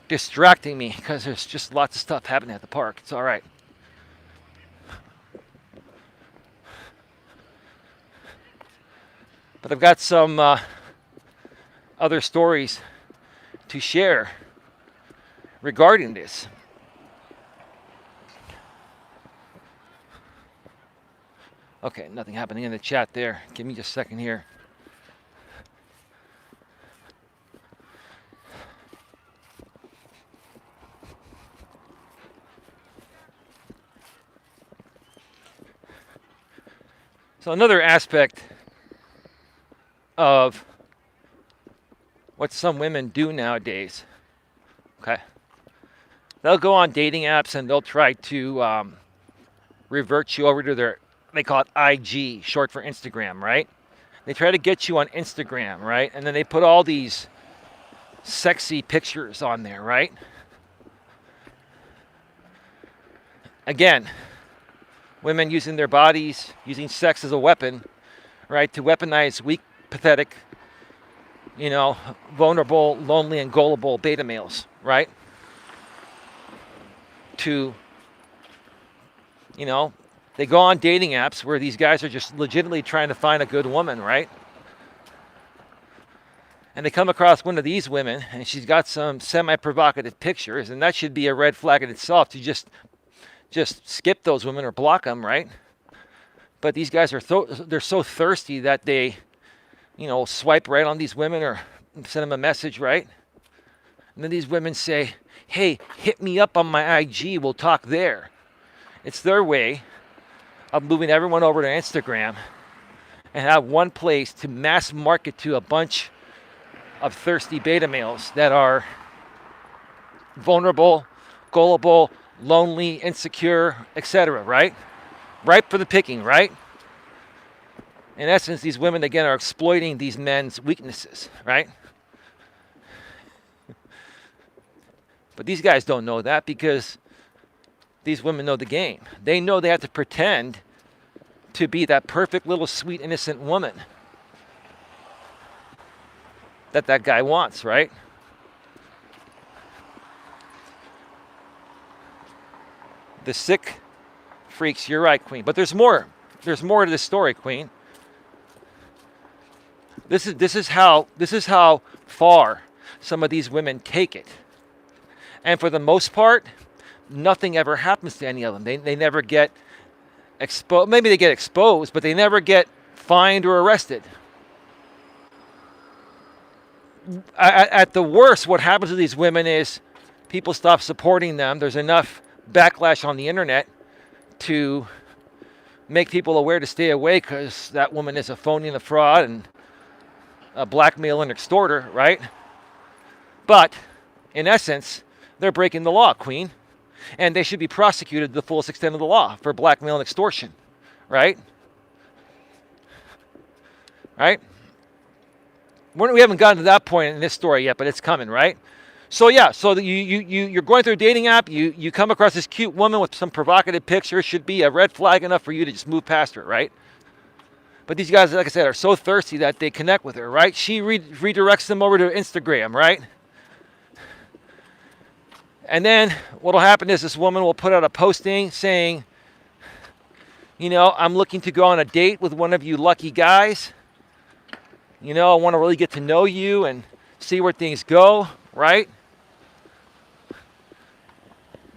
distracting me because there's just lots of stuff happening at the park. It's all right. But I've got some other stories to share regarding this. Okay, nothing happening in the chat there. Give me just a second here. So another aspect of what some women do nowadays, okay? They'll go on dating apps and they'll try to revert you over to their, they call it IG, short for Instagram, right? They try to get you on Instagram, right? And then they put all these sexy pictures on there, right? Again, women using their bodies, using sex as a weapon, right? To weaponize weak, pathetic, vulnerable, lonely, and gullible beta males, right? They go on dating apps where these guys are just legitimately trying to find a good woman, right? And they come across one of these women, and she's got some semi-provocative pictures, and that should be a red flag in itself to just skip those women or block them, right? But these guys they're so thirsty that they, swipe right on these women or, send them a message, right? And then these women say, hey, hit me up on my IG, we'll talk there. It's their way of moving everyone over to Instagram and have one place to mass market to a bunch of thirsty beta males that are vulnerable, gullible, lonely, insecure, etc., right? Ripe for the picking, right? In essence, these women, again, are exploiting these men's weaknesses, right? But these guys don't know that because these women know the game. They know they have to pretend to be that perfect little sweet innocent woman that guy wants, right? The sick freaks, you're right, Queen. But there's more. There's more to this story, Queen. This is how far some of these women take it. And for the most part, nothing ever happens to any of them. They never get exposed. Maybe they get exposed, but they never get fined or arrested. At the worst, what happens to these women is people stop supporting them. There's enough backlash on the internet to make people aware to stay away because that woman is a phony and a fraud and a blackmail and extorter, right? But in essence, they're breaking the law, Queen. And they should be prosecuted to the fullest extent of the law for blackmail and extortion, right? Right? We haven't gotten to that point in this story yet, but it's coming, right? So yeah, so you're going through a dating app, you come across this cute woman with some provocative pictures, should be a red flag enough for you to just move past her, right? But these guys, like I said, are so thirsty that they connect with her, right? She redirects them over to Instagram, right? And then what will happen is this woman will put out a posting saying, you know, I'm looking to go on a date with one of you lucky guys. You know, I want to really get to know you and see where things go, right?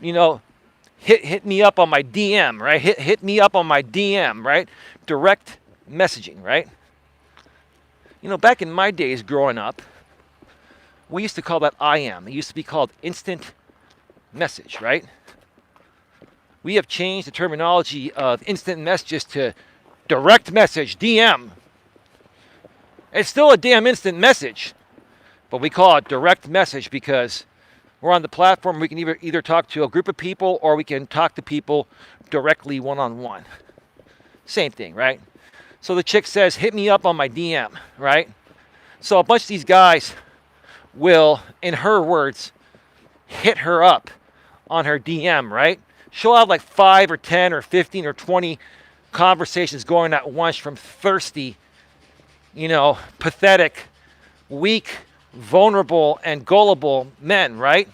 You know, hit me up on my DM, right? Hit me up on my DM, right? Direct messaging, right? You know, back in my days growing up, we used to call that IM. It used to be called instant message, right? We have changed the terminology of instant messages to direct message, DM. It's still a damn instant message, but we call it direct message because we're on the platform. We can either talk to a group of people or we can talk to people directly one-on-one. Same thing, right? So the chick says, hit me up on my DM, right? So a bunch of these guys will, in her words, hit her up on her DM, right? She'll have like 5 or 10 or 15 or 20 conversations going at once from thirsty, you know, pathetic, weak, vulnerable, and gullible men, right?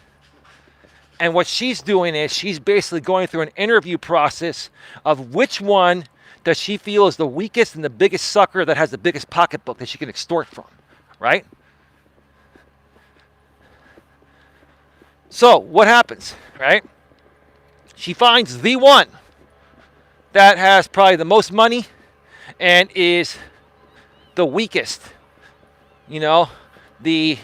And what she's doing is she's basically going through an interview process of which one does she feel is the weakest and the biggest sucker that has the biggest pocketbook that she can extort from, right? So what happens, right? She finds the one that has probably the most money and is the weakest, you know, the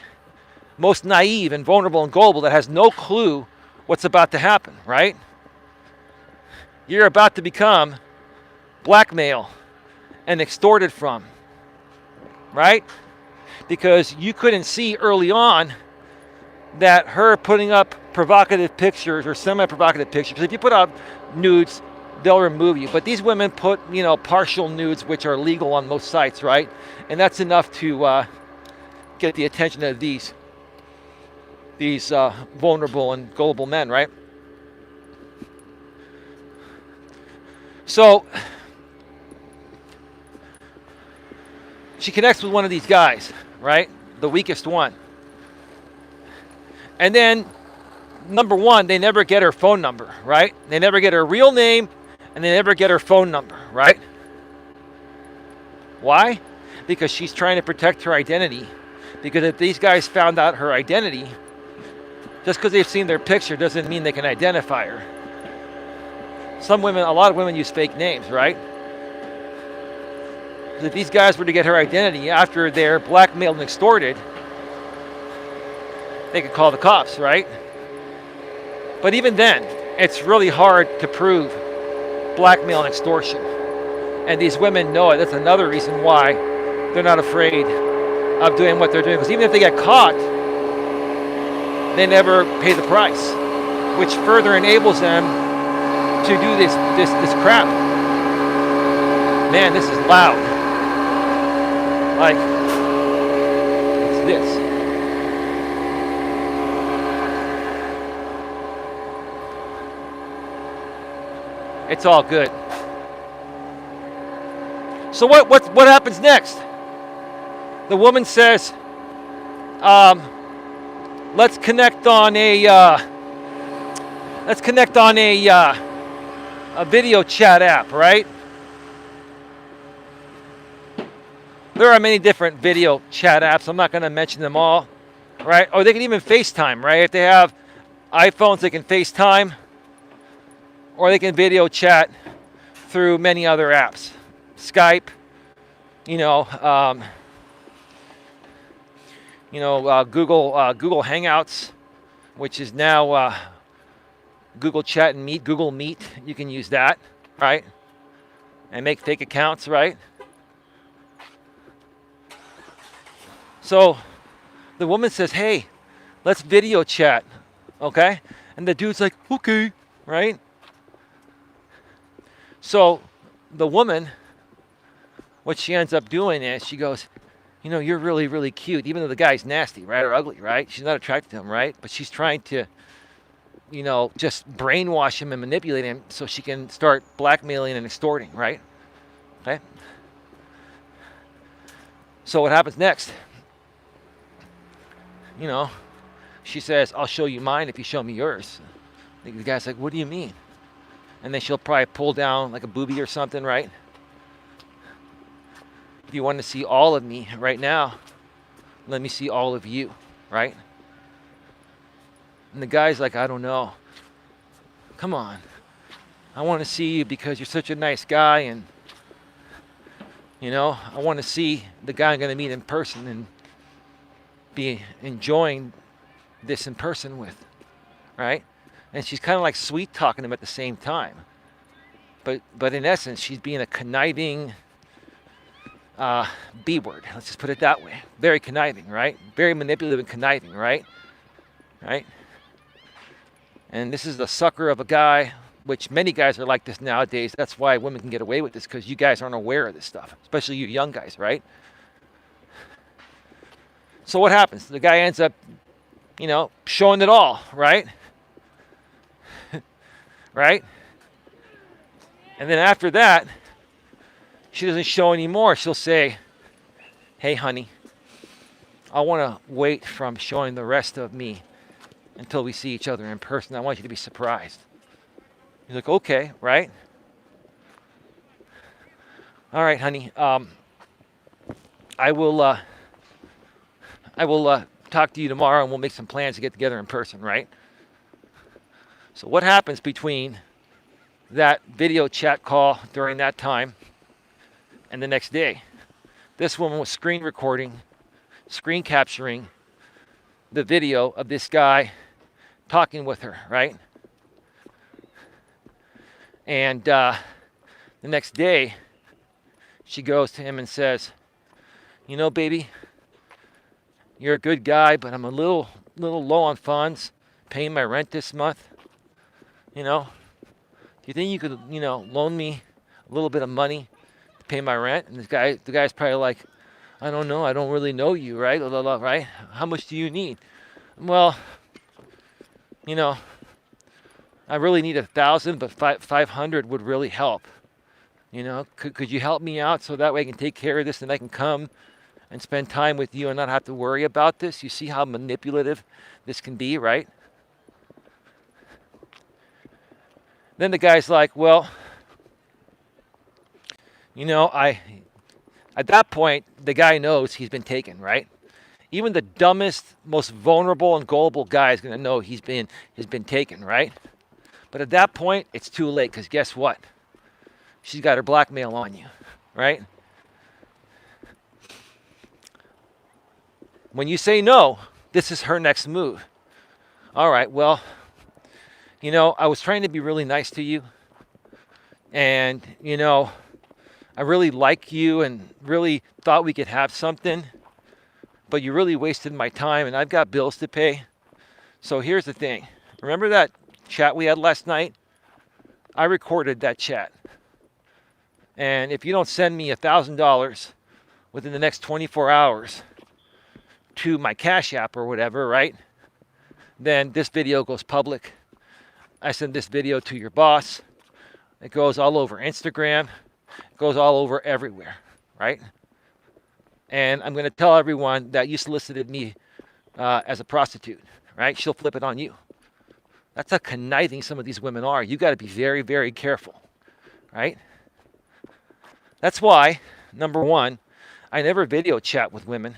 most naive and vulnerable and gullible that has no clue what's about to happen, right? You're about to become blackmail and extorted from, right? Because you couldn't see early on that her putting up provocative pictures or semi-provocative pictures, because if you put up nudes, they'll remove you. But these women put, you know, partial nudes, which are legal on most sites, right? And that's enough to get the attention of these vulnerable and gullible men, right? So she connects with one of these guys, right? The weakest one. And then, number one, they never get her phone number, right? They never get her real name, and they never get her phone number, right? Why? Because she's trying to protect her identity. Because if these guys found out her identity, just because they've seen their picture doesn't mean they can identify her. Some women, a lot of women use fake names, right? If these guys were to get her identity after they're blackmailed and extorted, they could call the cops, right? But even then, it's really hard to prove blackmail and extortion. And these women know it. That's another reason why they're not afraid of doing what they're doing. Because even if they get caught, they never pay the price, which further enables them to do this crap. Man, this is loud. Like, it's this. It's all good. So what happens next? The woman says, let's connect on a video chat app, right? There are many different video chat apps. I'm not going to mention them all, right? Or they can even FaceTime, right? If they have iPhones, they can FaceTime, or they can video chat through many other apps, Skype, Google Hangouts, which is now Google Chat and Meet, Google Meet. You can use that, right? And make fake accounts, right? So the woman says, hey, let's video chat, okay? And the dude's like, okay, right? So the woman, what she ends up doing is she goes, you're really, really cute, even though the guy's nasty, right, or ugly, right? She's not attracted to him, right? But she's trying to, just brainwash him and manipulate him so she can start blackmailing and extorting, right? Okay? So what happens next? She says, I'll show you mine if you show me yours. The guy's like, what do you mean? And then she'll probably pull down like a boobie or something, right? If you want to see all of me right now, let me see all of you, right? And the guy's like, I don't know. Come on. I want to see you because you're such a nice guy, and, I want to see the guy I'm going to meet in person and be enjoying this in person with, right? And she's kind of like sweet talking him at the same time. But in essence, she's being a conniving B word. Let's just put it that way. Very conniving, right? Very manipulative and conniving, right? Right? And this is the sucker of a guy, which many guys are like this nowadays. That's why women can get away with this, because you guys aren't aware of this stuff, especially you young guys, right? So what happens? The guy ends up, showing it all, right? Right? And then after that, she doesn't show anymore. She'll say, hey, honey, I want to wait from showing the rest of me until we see each other in person. I want you to be surprised. He's like, okay, right? All right, honey. I will talk to you tomorrow, and we'll make some plans to get together in person, right? So what happens between that video chat call during that time and the next day? This woman was screen capturing the video of this guy talking with her, right? And the next day, she goes to him and says, baby, you're a good guy, but I'm a little low on funds, paying my rent this month. Do you think you could, loan me a little bit of money to pay my rent? And the guy's probably like, I don't know, I don't really know you, right? Blah, blah, blah, right? How much do you need? Well, I really need 1,000, but 500 would really help. Could you help me out so that way I can take care of this and I can come and spend time with you and not have to worry about this? You see how manipulative this can be, right? Then the guy's like, well, at that point, the guy knows he's been taken, right? Even the dumbest, most vulnerable and gullible guy is going to know he's been taken, right? But at that point, it's too late, because guess what? She's got her blackmail on you, right? When you say no, this is her next move. All right, well, I was trying to be really nice to you. And, I really like you and really thought we could have something. But you really wasted my time and I've got bills to pay. So here's the thing. Remember that chat we had last night? I recorded that chat. And if you don't send me $1,000 within the next 24 hours to my Cash App or whatever, right? Then this video goes public. I send this video to your boss. It goes all over Instagram. It goes all over everywhere, right? And I'm going to tell everyone that you solicited me as a prostitute, right? She'll flip it on you. That's how conniving some of these women are. You got to be very, very careful, right? That's why, number one, I never video chat with women,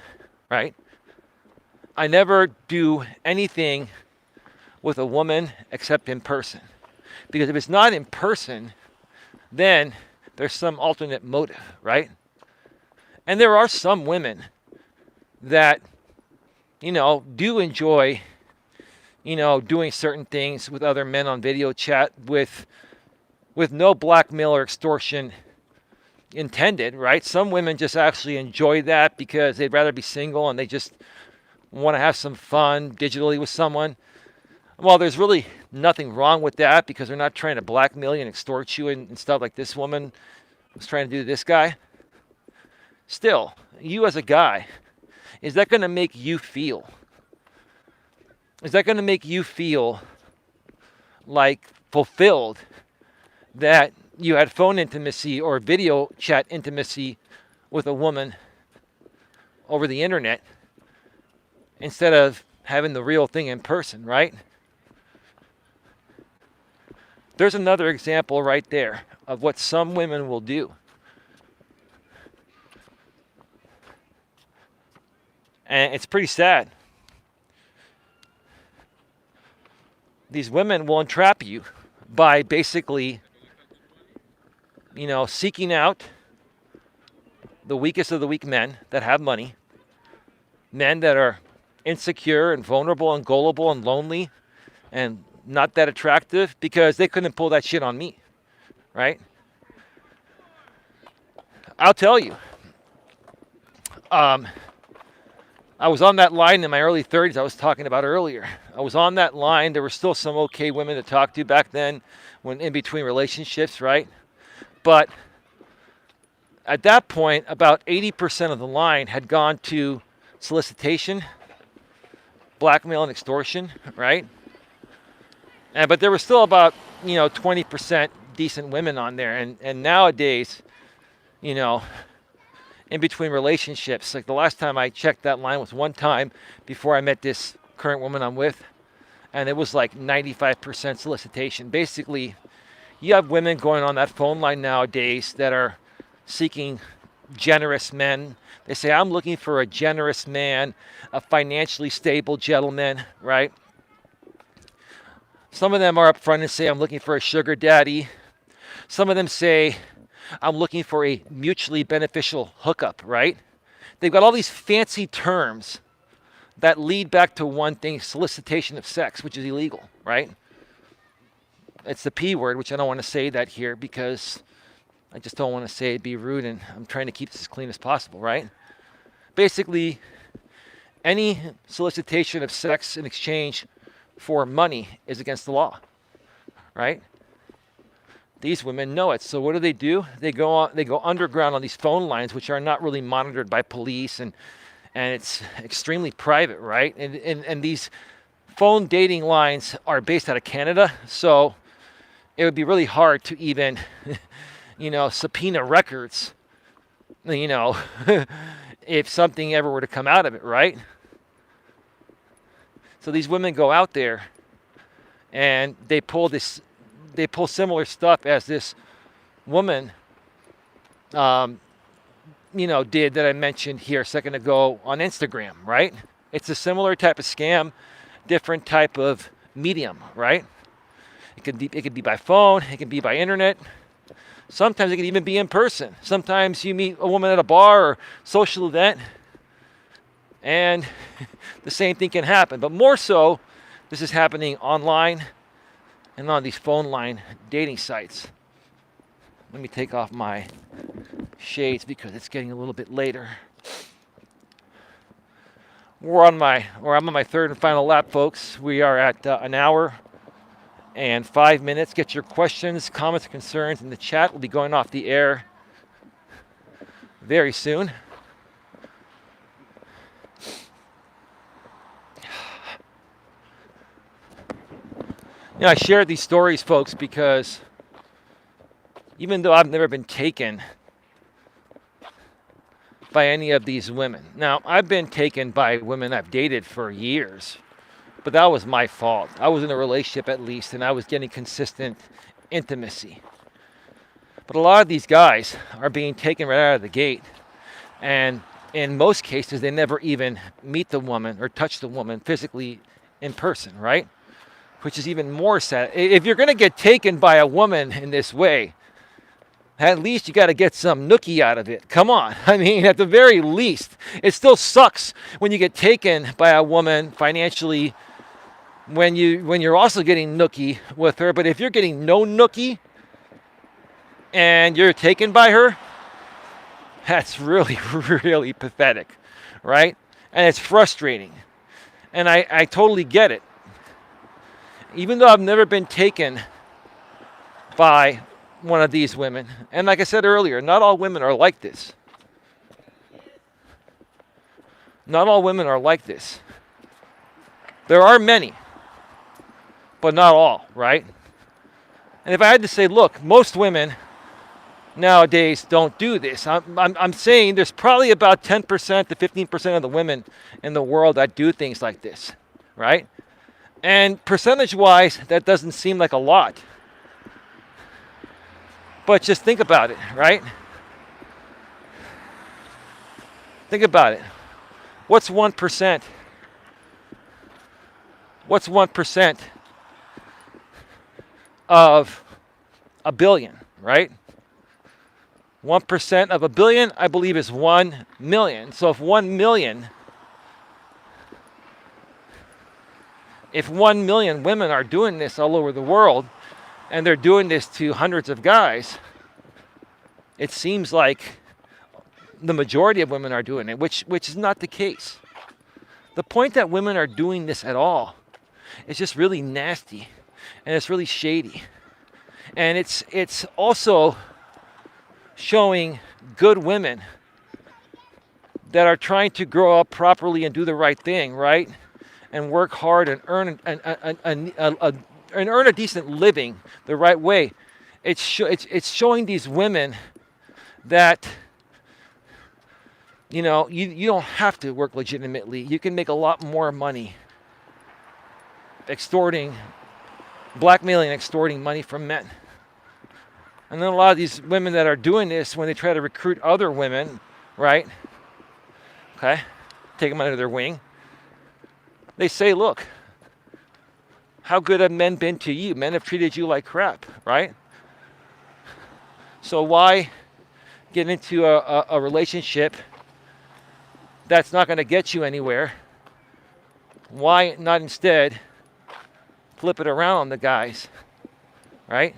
right? I never do anything with a woman except in person. Because if it's not in person, then there's some alternate motive, right? And there are some women that, do enjoy, doing certain things with other men on video chat with no blackmail or extortion intended, right? Some women just actually enjoy that because they'd rather be single and they just want to have some fun digitally with someone. Well, there's really nothing wrong with that because they're not trying to blackmail you and extort you and stuff like this woman was trying to do to this guy. Still, you as a guy, is that going to make you feel? Is that going to make you feel like fulfilled that you had phone intimacy or video chat intimacy with a woman over the internet instead of having the real thing in person, right? There's another example right there of what some women will do. And it's pretty sad. These women will entrap you by basically, seeking out the weakest of the weak men that have money, men that are insecure and vulnerable and gullible and lonely and not that attractive because they couldn't pull that shit on me, right? I'll tell you. I was on that line in my early 30s I was talking about earlier. I was on that line. There were still some okay women to talk to back then when in between relationships, right? But at that point, about 80% of the line had gone to solicitation, blackmail, and extortion, right? But there were still about, 20% decent women on there. And nowadays, in between relationships, like the last time I checked that line was one time before I met this current woman I'm with, and it was like 95% solicitation. Basically, you have women going on that phone line nowadays that are seeking generous men. They say, I'm looking for a generous man, a financially stable gentleman, right? Some of them are up front and say, I'm looking for a sugar daddy. Some of them say, I'm looking for a mutually beneficial hookup, right? They've got all these fancy terms that lead back to one thing, solicitation of sex, which is illegal, right? It's the P word, which I don't want to say that here because I just don't want to say it, be rude, and I'm trying to keep this as clean as possible, right? Basically, any solicitation of sex in exchange for money is against the law, right? These women know it. So what do? They go underground on these phone lines, which are not really monitored by police, and it's extremely private, right? And these phone dating lines are based out of Canada, so it would be really hard to even, subpoena records, if something ever were to come out of it, right? So these women go out there, and they pull similar stuff as this woman, did that I mentioned here a second ago on Instagram, right? It's a similar type of scam, different type of medium, right? It could be by phone, it can be by internet. Sometimes it can even be in person. Sometimes you meet a woman at a bar or social event, And the same thing can happen. But more so, this is happening online and on these phone line dating sites. Let me take off my shades because it's getting a little bit later. I'm on my third and final lap, folks. We are at an hour and 5 minutes. Get your questions, comments, concerns in the chat. We'll be going off the air very soon. I share these stories, folks, because even though I've never been taken by any of these women. Now, I've been taken by women I've dated for years, but that was my fault. I was in a relationship at least, and I was getting consistent intimacy. But a lot of these guys are being taken right out of the gate, and in most cases, they never even meet the woman or touch the woman physically in person, right? Which is even more sad. If you're going to get taken by a woman in this way, at least you got to get some nookie out of it. Come on. I mean, at the very least, it still sucks when you get taken by a woman financially when you're also getting nookie with her. But if you're getting no nookie and you're taken by her, that's really, really pathetic, right? And it's frustrating. And I totally get it. Even though I've never been taken by one of these women, and like I said earlier, not all women are like this. Not all women are like this. There are many, but not all, right? And if I had to say, look, most women nowadays don't do this. I'm saying there's probably about 10% to 15% of the women in the world that do things like this, right? And percentage-wise, that doesn't seem like a lot. But just think about it, right? Think about it. What's 1%? What's 1% of a billion, right? 1% of a billion, I believe, is 1 million. So if 1 million women are doing this all over the world, and they're doing this to hundreds of guys, it seems like the majority of women are doing it, which is not the case. The point that women are doing this at all is just really nasty, and it's really shady. And it's also showing good women that are trying to grow up properly and do the right thing, right? And work hard and earn a decent living the right way. It's showing these women that, you don't have to work legitimately. You can make a lot more money blackmailing and extorting money from men. And then a lot of these women that are doing this, when they try to recruit other women, right? Okay, take them under their wing. They say, look, how good have men been to you? Men have treated you like crap, right? So why get into a relationship that's not going to get you anywhere? Why not instead flip it around on the guys, right?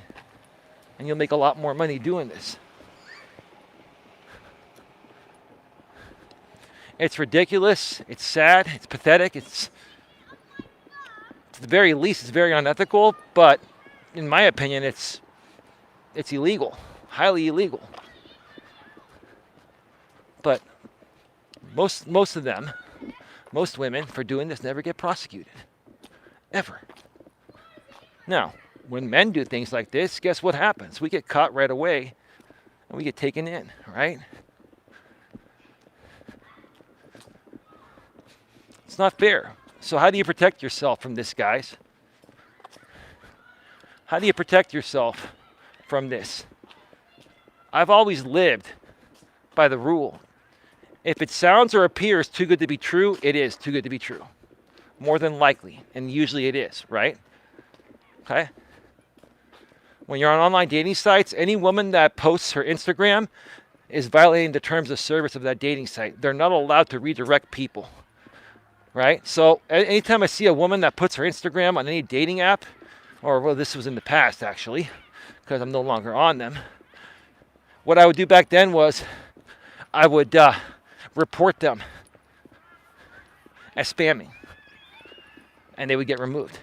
And you'll make a lot more money doing this. It's ridiculous. It's sad. It's pathetic. It's at the very least, it's very unethical. But in my opinion, it's illegal, highly illegal. But most of them, most women, for doing this never get prosecuted, ever. Now, when men do things like this, guess what happens? We get caught right away, and we get taken in, right? It's not fair. So how do you protect yourself from this, guys? How do you protect yourself from this? I've always lived by the rule. If it sounds or appears too good to be true, it is too good to be true. More than likely, and usually it is, right? Okay? When you're on online dating sites, any woman that posts her Instagram is violating the terms of service of that dating site. They're not allowed to redirect people right? So anytime I see a woman that puts her Instagram on any dating app, or well, this was in the past actually, because I'm no longer on them. What I would do back then was I would report them as spamming, and they would get removed.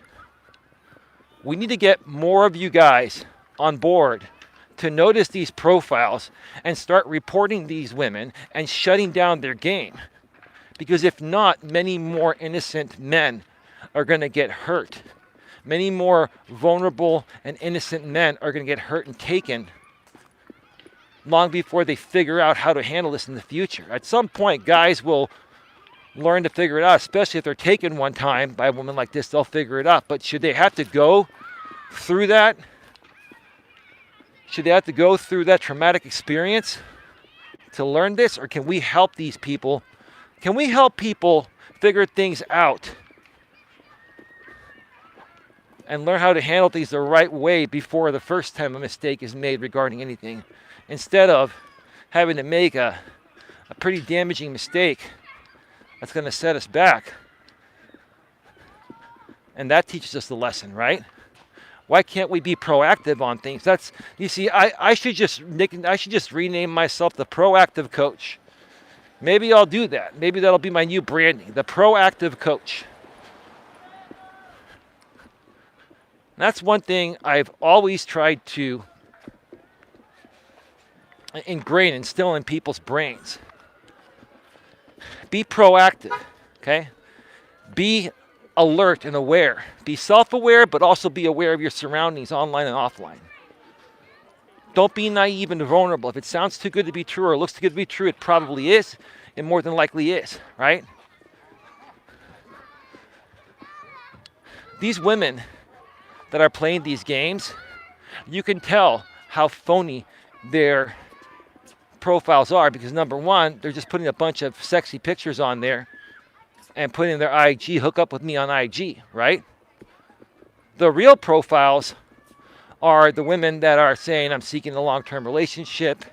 We need to get more of you guys on board to notice these profiles and start reporting these women and shutting down their game. Because if not, many more innocent men are going to get hurt. Many more vulnerable and innocent men are going to get hurt and taken long before they figure out how to handle this in the future. At some point, guys will learn to figure it out, especially if they're taken one time by a woman like this, they'll figure it out. But should they have to go through that? Should they have to go through that traumatic experience to learn this? Or can we help these people? Can we help people figure things out and learn how to handle things the right way before the first time a mistake is made regarding anything, instead of having to make a pretty damaging mistake that's going to set us back? And that teaches us the lesson, right? Why can't we be proactive on things? That's, you see, I should just rename myself the Proactive Coach. Maybe I'll do that. Maybe that'll be my new branding, the Proactive Coach. That's one thing I've always tried to instill in people's brains. Be proactive, okay? Be alert and aware. Be self-aware, but also be aware of your surroundings online and offline. Don't be naive and vulnerable. If it sounds too good to be true or looks too good to be true, it probably is. It more than likely is, right? These women that are playing these games, you can tell how phony their profiles are, because number one, they're just putting a bunch of sexy pictures on there and putting their IG, hook up with me on IG, right? The real profiles are the women that are saying, I'm seeking a long-term relationship.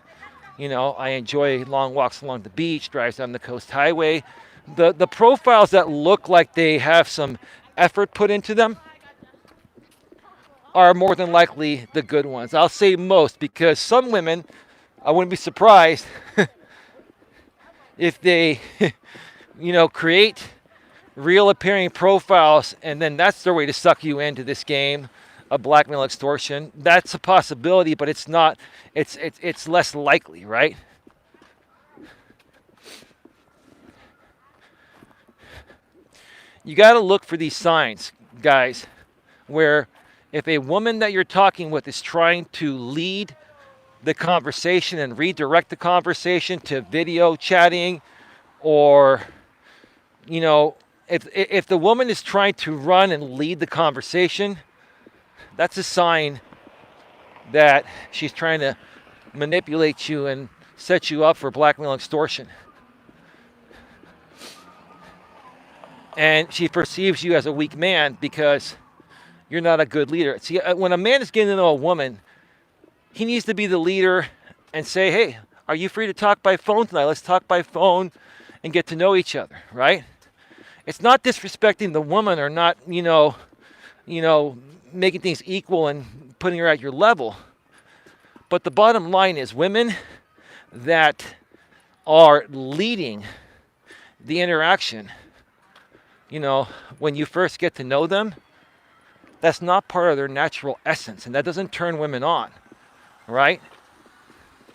You know, I enjoy long walks along the beach, drives down the coast highway. The profiles that look like they have some effort put into them are more than likely the good ones. I'll say most, because some women, I wouldn't be surprised if they, create real appearing profiles, and then that's their way to suck you into this game of blackmail extortion. That's a possibility, but it's not, it's less likely, right? You got to look for these signs, guys, where if a woman that you're talking with is trying to lead the conversation and redirect the conversation to video chatting, or, if the woman is trying to run and lead the conversation, that's a sign that she's trying to manipulate you and set you up for blackmail extortion. And she perceives you as a weak man because you're not a good leader. See, when a man is getting to know a woman, he needs to be the leader and say, hey, are you free to talk by phone tonight? Let's talk by phone and get to know each other, right? It's not disrespecting the woman or not, making things equal and putting her at your level. But the bottom line is, women that are leading the interaction, when you first get to know them, that's not part of their natural essence, and that doesn't turn women on, right?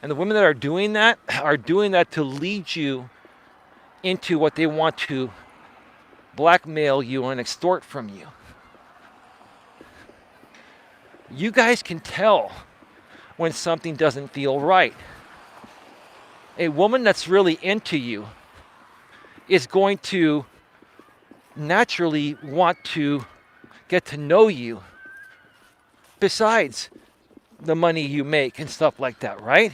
And the women that are doing that to lead you into what they want to blackmail you and extort from you. You guys can tell when something doesn't feel right. A woman that's really into you is going to naturally want to get to know you besides the money you make and stuff like that, right?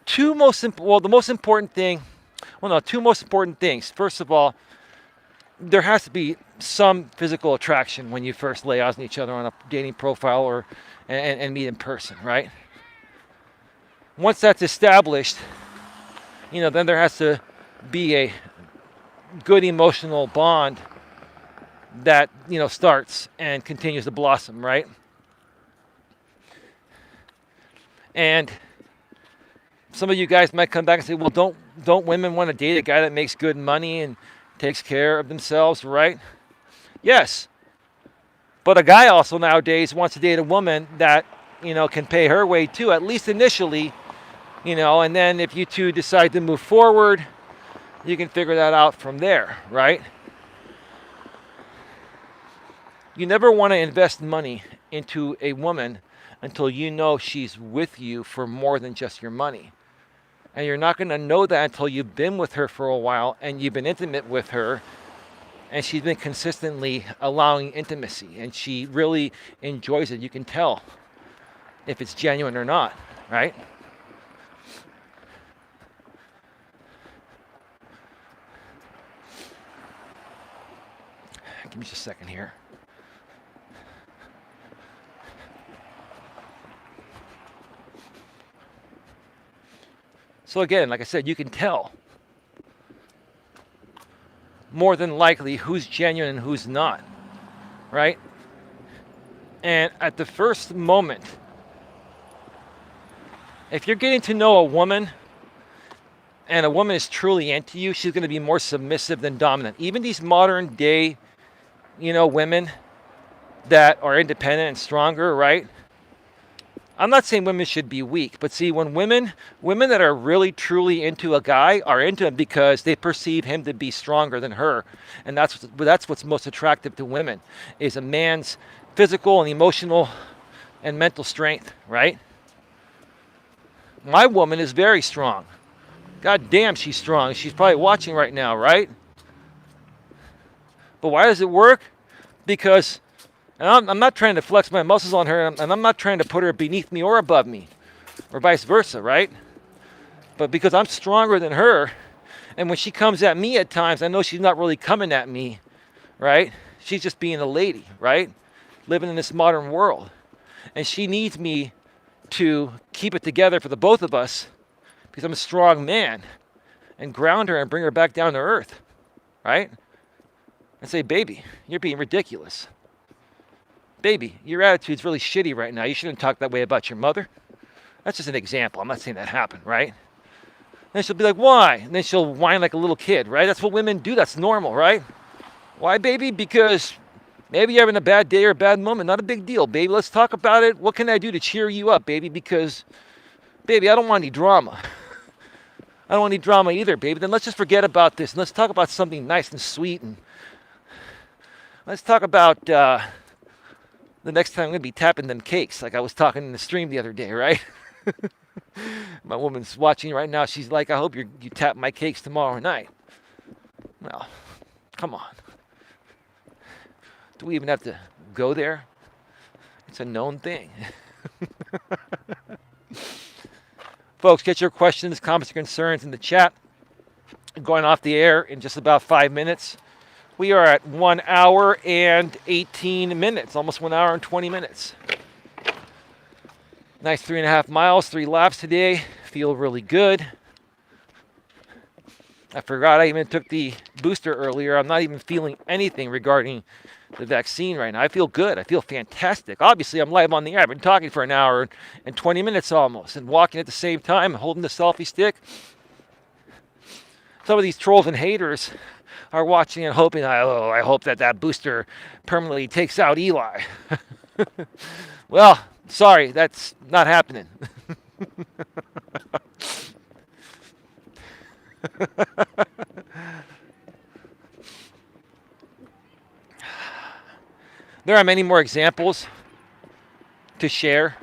Two most important things. First of all, there has to be some physical attraction when you first lay eyes on each other on a dating profile and meet in person, right? Once that's established, then there has to be good emotional bond that, starts and continues to blossom, right? And some of you guys might come back and say, well, don't women want to date a guy that makes good money and takes care of themselves, right? Yes. But a guy also nowadays wants to date a woman that, can pay her way too, at least initially, and then if you two decide to move forward, you can figure that out from there, right? You never want to invest money into a woman until you know she's with you for more than just your money. And you're not going to know that until you've been with her for a while and you've been intimate with her and she's been consistently allowing intimacy and she really enjoys it. You can tell if it's genuine or not, right? Give me just a second here. So again, like I said, you can tell more than likely who's genuine and who's not, right? And at the first moment, if you're getting to know a woman and a woman is truly into you, she's going to be more submissive than dominant. Even these modern day, women that are independent and stronger, right? I'm not saying women should be weak, but see, when women that are really truly into a guy are into him because they perceive him to be stronger than her, and that's what's most attractive to women, is a man's physical and emotional and mental strength, right? My woman is very strong. God damn, she's strong. She's probably watching right now, right? But why does it work? Because and I'm not trying to flex my muscles on her, and I'm not trying to put her beneath me or above me, or vice versa, right? But because I'm stronger than her, and when she comes at me at times, I know she's not really coming at me, right? She's just being a lady, right? Living in this modern world. And she needs me to keep it together for the both of us because I'm a strong man, and ground her and bring her back down to earth, right? And say, baby, you're being ridiculous. Baby, your attitude's really shitty right now. You shouldn't talk that way about your mother. That's just an example. I'm not saying that happened, right? And she'll be like, why? And then she'll whine like a little kid, right? That's what women do. That's normal, right? Why, baby? Because maybe you're having a bad day or a bad moment. Not a big deal, baby. Let's talk about it. What can I do to cheer you up, baby? Because, baby, I don't want any drama. I don't want any drama either, baby. Then let's just forget about this. And let's talk about something nice and sweet. And let's talk about the next time I'm going to be tapping them cakes like I was talking in the stream the other day, right? My woman's watching right now. She's like, I hope you tap my cakes tomorrow night. Well, come on. Do we even have to go there? It's a known thing. Folks, get your questions, comments, or concerns in the chat. Going off the air in just about 5 minutes. We are at 1 hour and 18 minutes, almost 1 hour and 20 minutes. Nice 3.5 miles, 3 laps today. Feel really good. I forgot I even took the booster earlier. I'm not even feeling anything regarding the vaccine right now. I feel good. I feel fantastic. Obviously, I'm live on the air. I've been talking for 1 hour and 20 minutes almost and walking at the same time, holding the selfie stick. Some of these trolls and haters are watching and hoping, I hope that booster permanently takes out Eli. Well, sorry, that's not happening. There are many more examples to share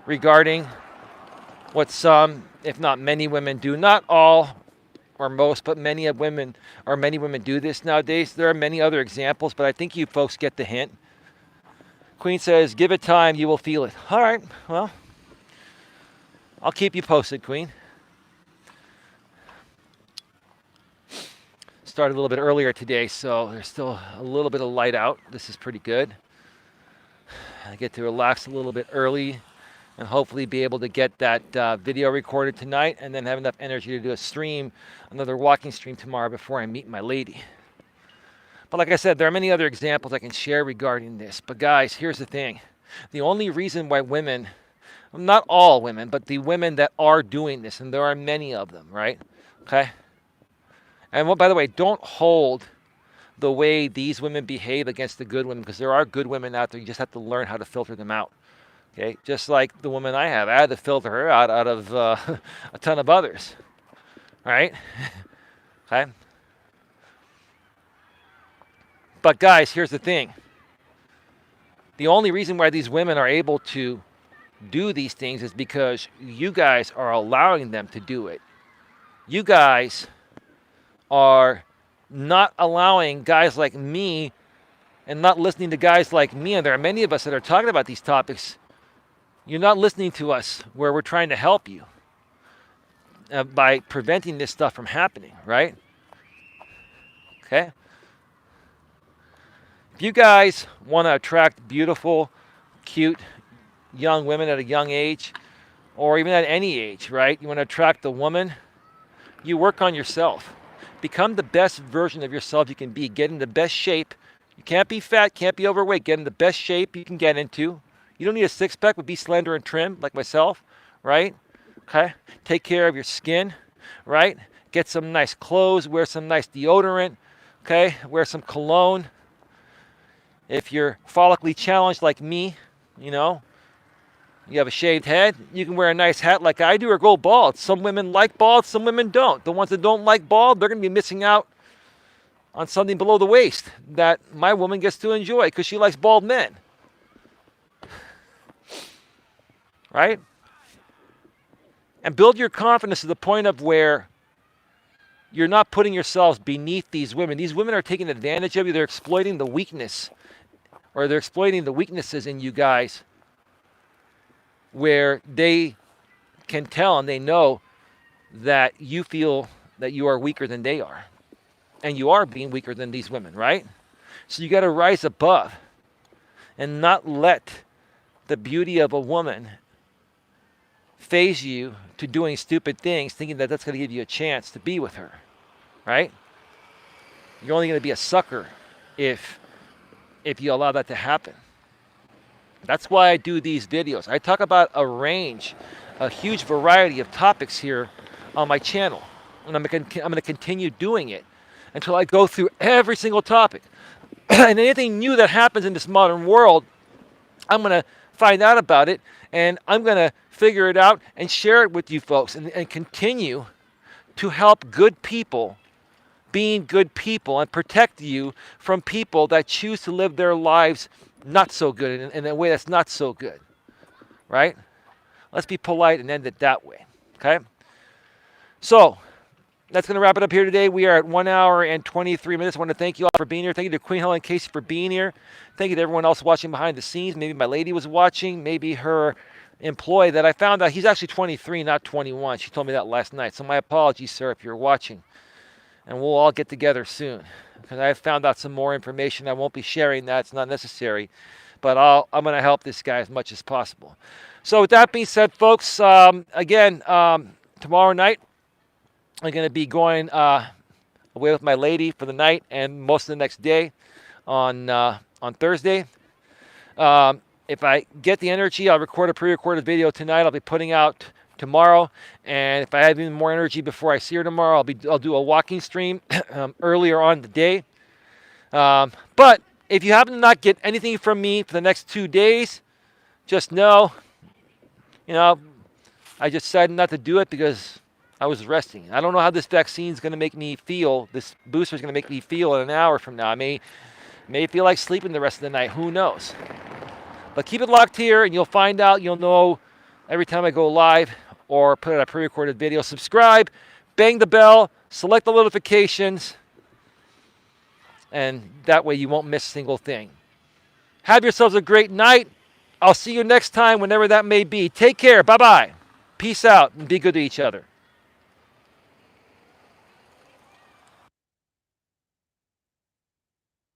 regarding what some, if not many women do. Not all or most, but many women do this nowadays. There are many other examples, but I think you folks get the hint. Queen says, give it time, you will feel it. All right, well, I'll keep you posted, Queen. Started a little bit earlier today, so there's still a little bit of light out. This is pretty good. I get to relax a little bit early and hopefully be able to get that video recorded tonight and then have enough energy to do a stream, another walking stream tomorrow before I meet my lady. But like I said, there are many other examples I can share regarding this. But guys, here's the thing. The only reason why women, not all women, but the women that are doing this, and there are many of them, right? Okay? And well, by the way, don't hold the way these women behave against the good women, because there are good women out there. You just have to learn how to filter them out. Okay? Just like the woman I have. I had to filter her out of a ton of others. All right? Okay? But guys, here's the thing. The only reason why these women are able to do these things is because you guys are allowing them to do it. You guys are not allowing guys like me and not listening to guys like me, and there are many of us that are talking about these topics. You're not listening to us where we're trying to help you by preventing this stuff from happening, right? Okay? If you guys want to attract beautiful, cute, young women at a young age, or even at any age, right? You want to attract a woman, you work on yourself. Become the best version of yourself you can be. Get in the best shape. You can't be fat, can't be overweight. Get in the best shape you can get into. You don't need a six-pack, but be slender and trim like myself, right? Okay? Take care of your skin, right? Get some nice clothes, wear some nice deodorant, okay? Wear some cologne. If you're follically challenged like me, you know, you have a shaved head, you can wear a nice hat like I do or go bald. Some women like bald, some women don't. The ones that don't like bald, they're going to be missing out on something below the waist that my woman gets to enjoy because she likes bald men. Right? And build your confidence to the point of where you're not putting yourselves beneath these women. These women are taking advantage of you. They're exploiting the weakness, or they're exploiting the weaknesses in you guys, where they can tell and they know that you feel that you are weaker than they are. And you are being weaker than these women, right? So you got to rise above and not let the beauty of a woman phase you to doing stupid things, thinking that that's going to give you a chance to be with her, right? You're only going to be a sucker if you allow that to happen. That's why I do these videos. I talk about a huge variety of topics here on my channel. And I'm going to continue doing it until I go through every single topic. And anything new that happens in this modern world, I'm going to find out about it, and I'm going to figure it out and share it with you folks and continue to help good people being good people and protect you from people that choose to live their lives not so good, in a way that's not so good, right? Let's be polite and end it that way, okay? So that's going to wrap it up here today. We are at 1 hour and 23 minutes. I want to thank you all for being here. Thank you to Queen Helen and Casey for being here. Thank you to everyone else watching behind the scenes. Maybe my lady was watching. Maybe her employee that I found out, he's actually 23, not 21. She told me that last night. So my apologies, sir, if you're watching. And we'll all get together soon, because I found out some more information. I won't be sharing that. It's not necessary. But I'm going to help this guy as much as possible. So with that being said, folks, again, tomorrow night, I'm going to be going away with my lady for the night and most of the next day on Thursday. If I get the energy, I'll record a pre-recorded video tonight. I'll be putting out tomorrow, and if I have even more energy before I see her tomorrow, I'll do a walking stream earlier on the day. But if you happen to not get anything from me for the next 2 days, just know, I just decided not to do it because I was resting. I don't know how this vaccine is going to make me feel. This booster is going to make me feel in an hour from now. I may feel like sleeping the rest of the night. Who knows? But keep it locked here, and you'll find out. You'll know every time I go live or put out a pre-recorded video. Subscribe, bang the bell, select the notifications, and that way you won't miss a single thing. Have yourselves a great night. I'll see you next time, whenever that may be. Take care. Bye-bye. Peace out, and be good to each other.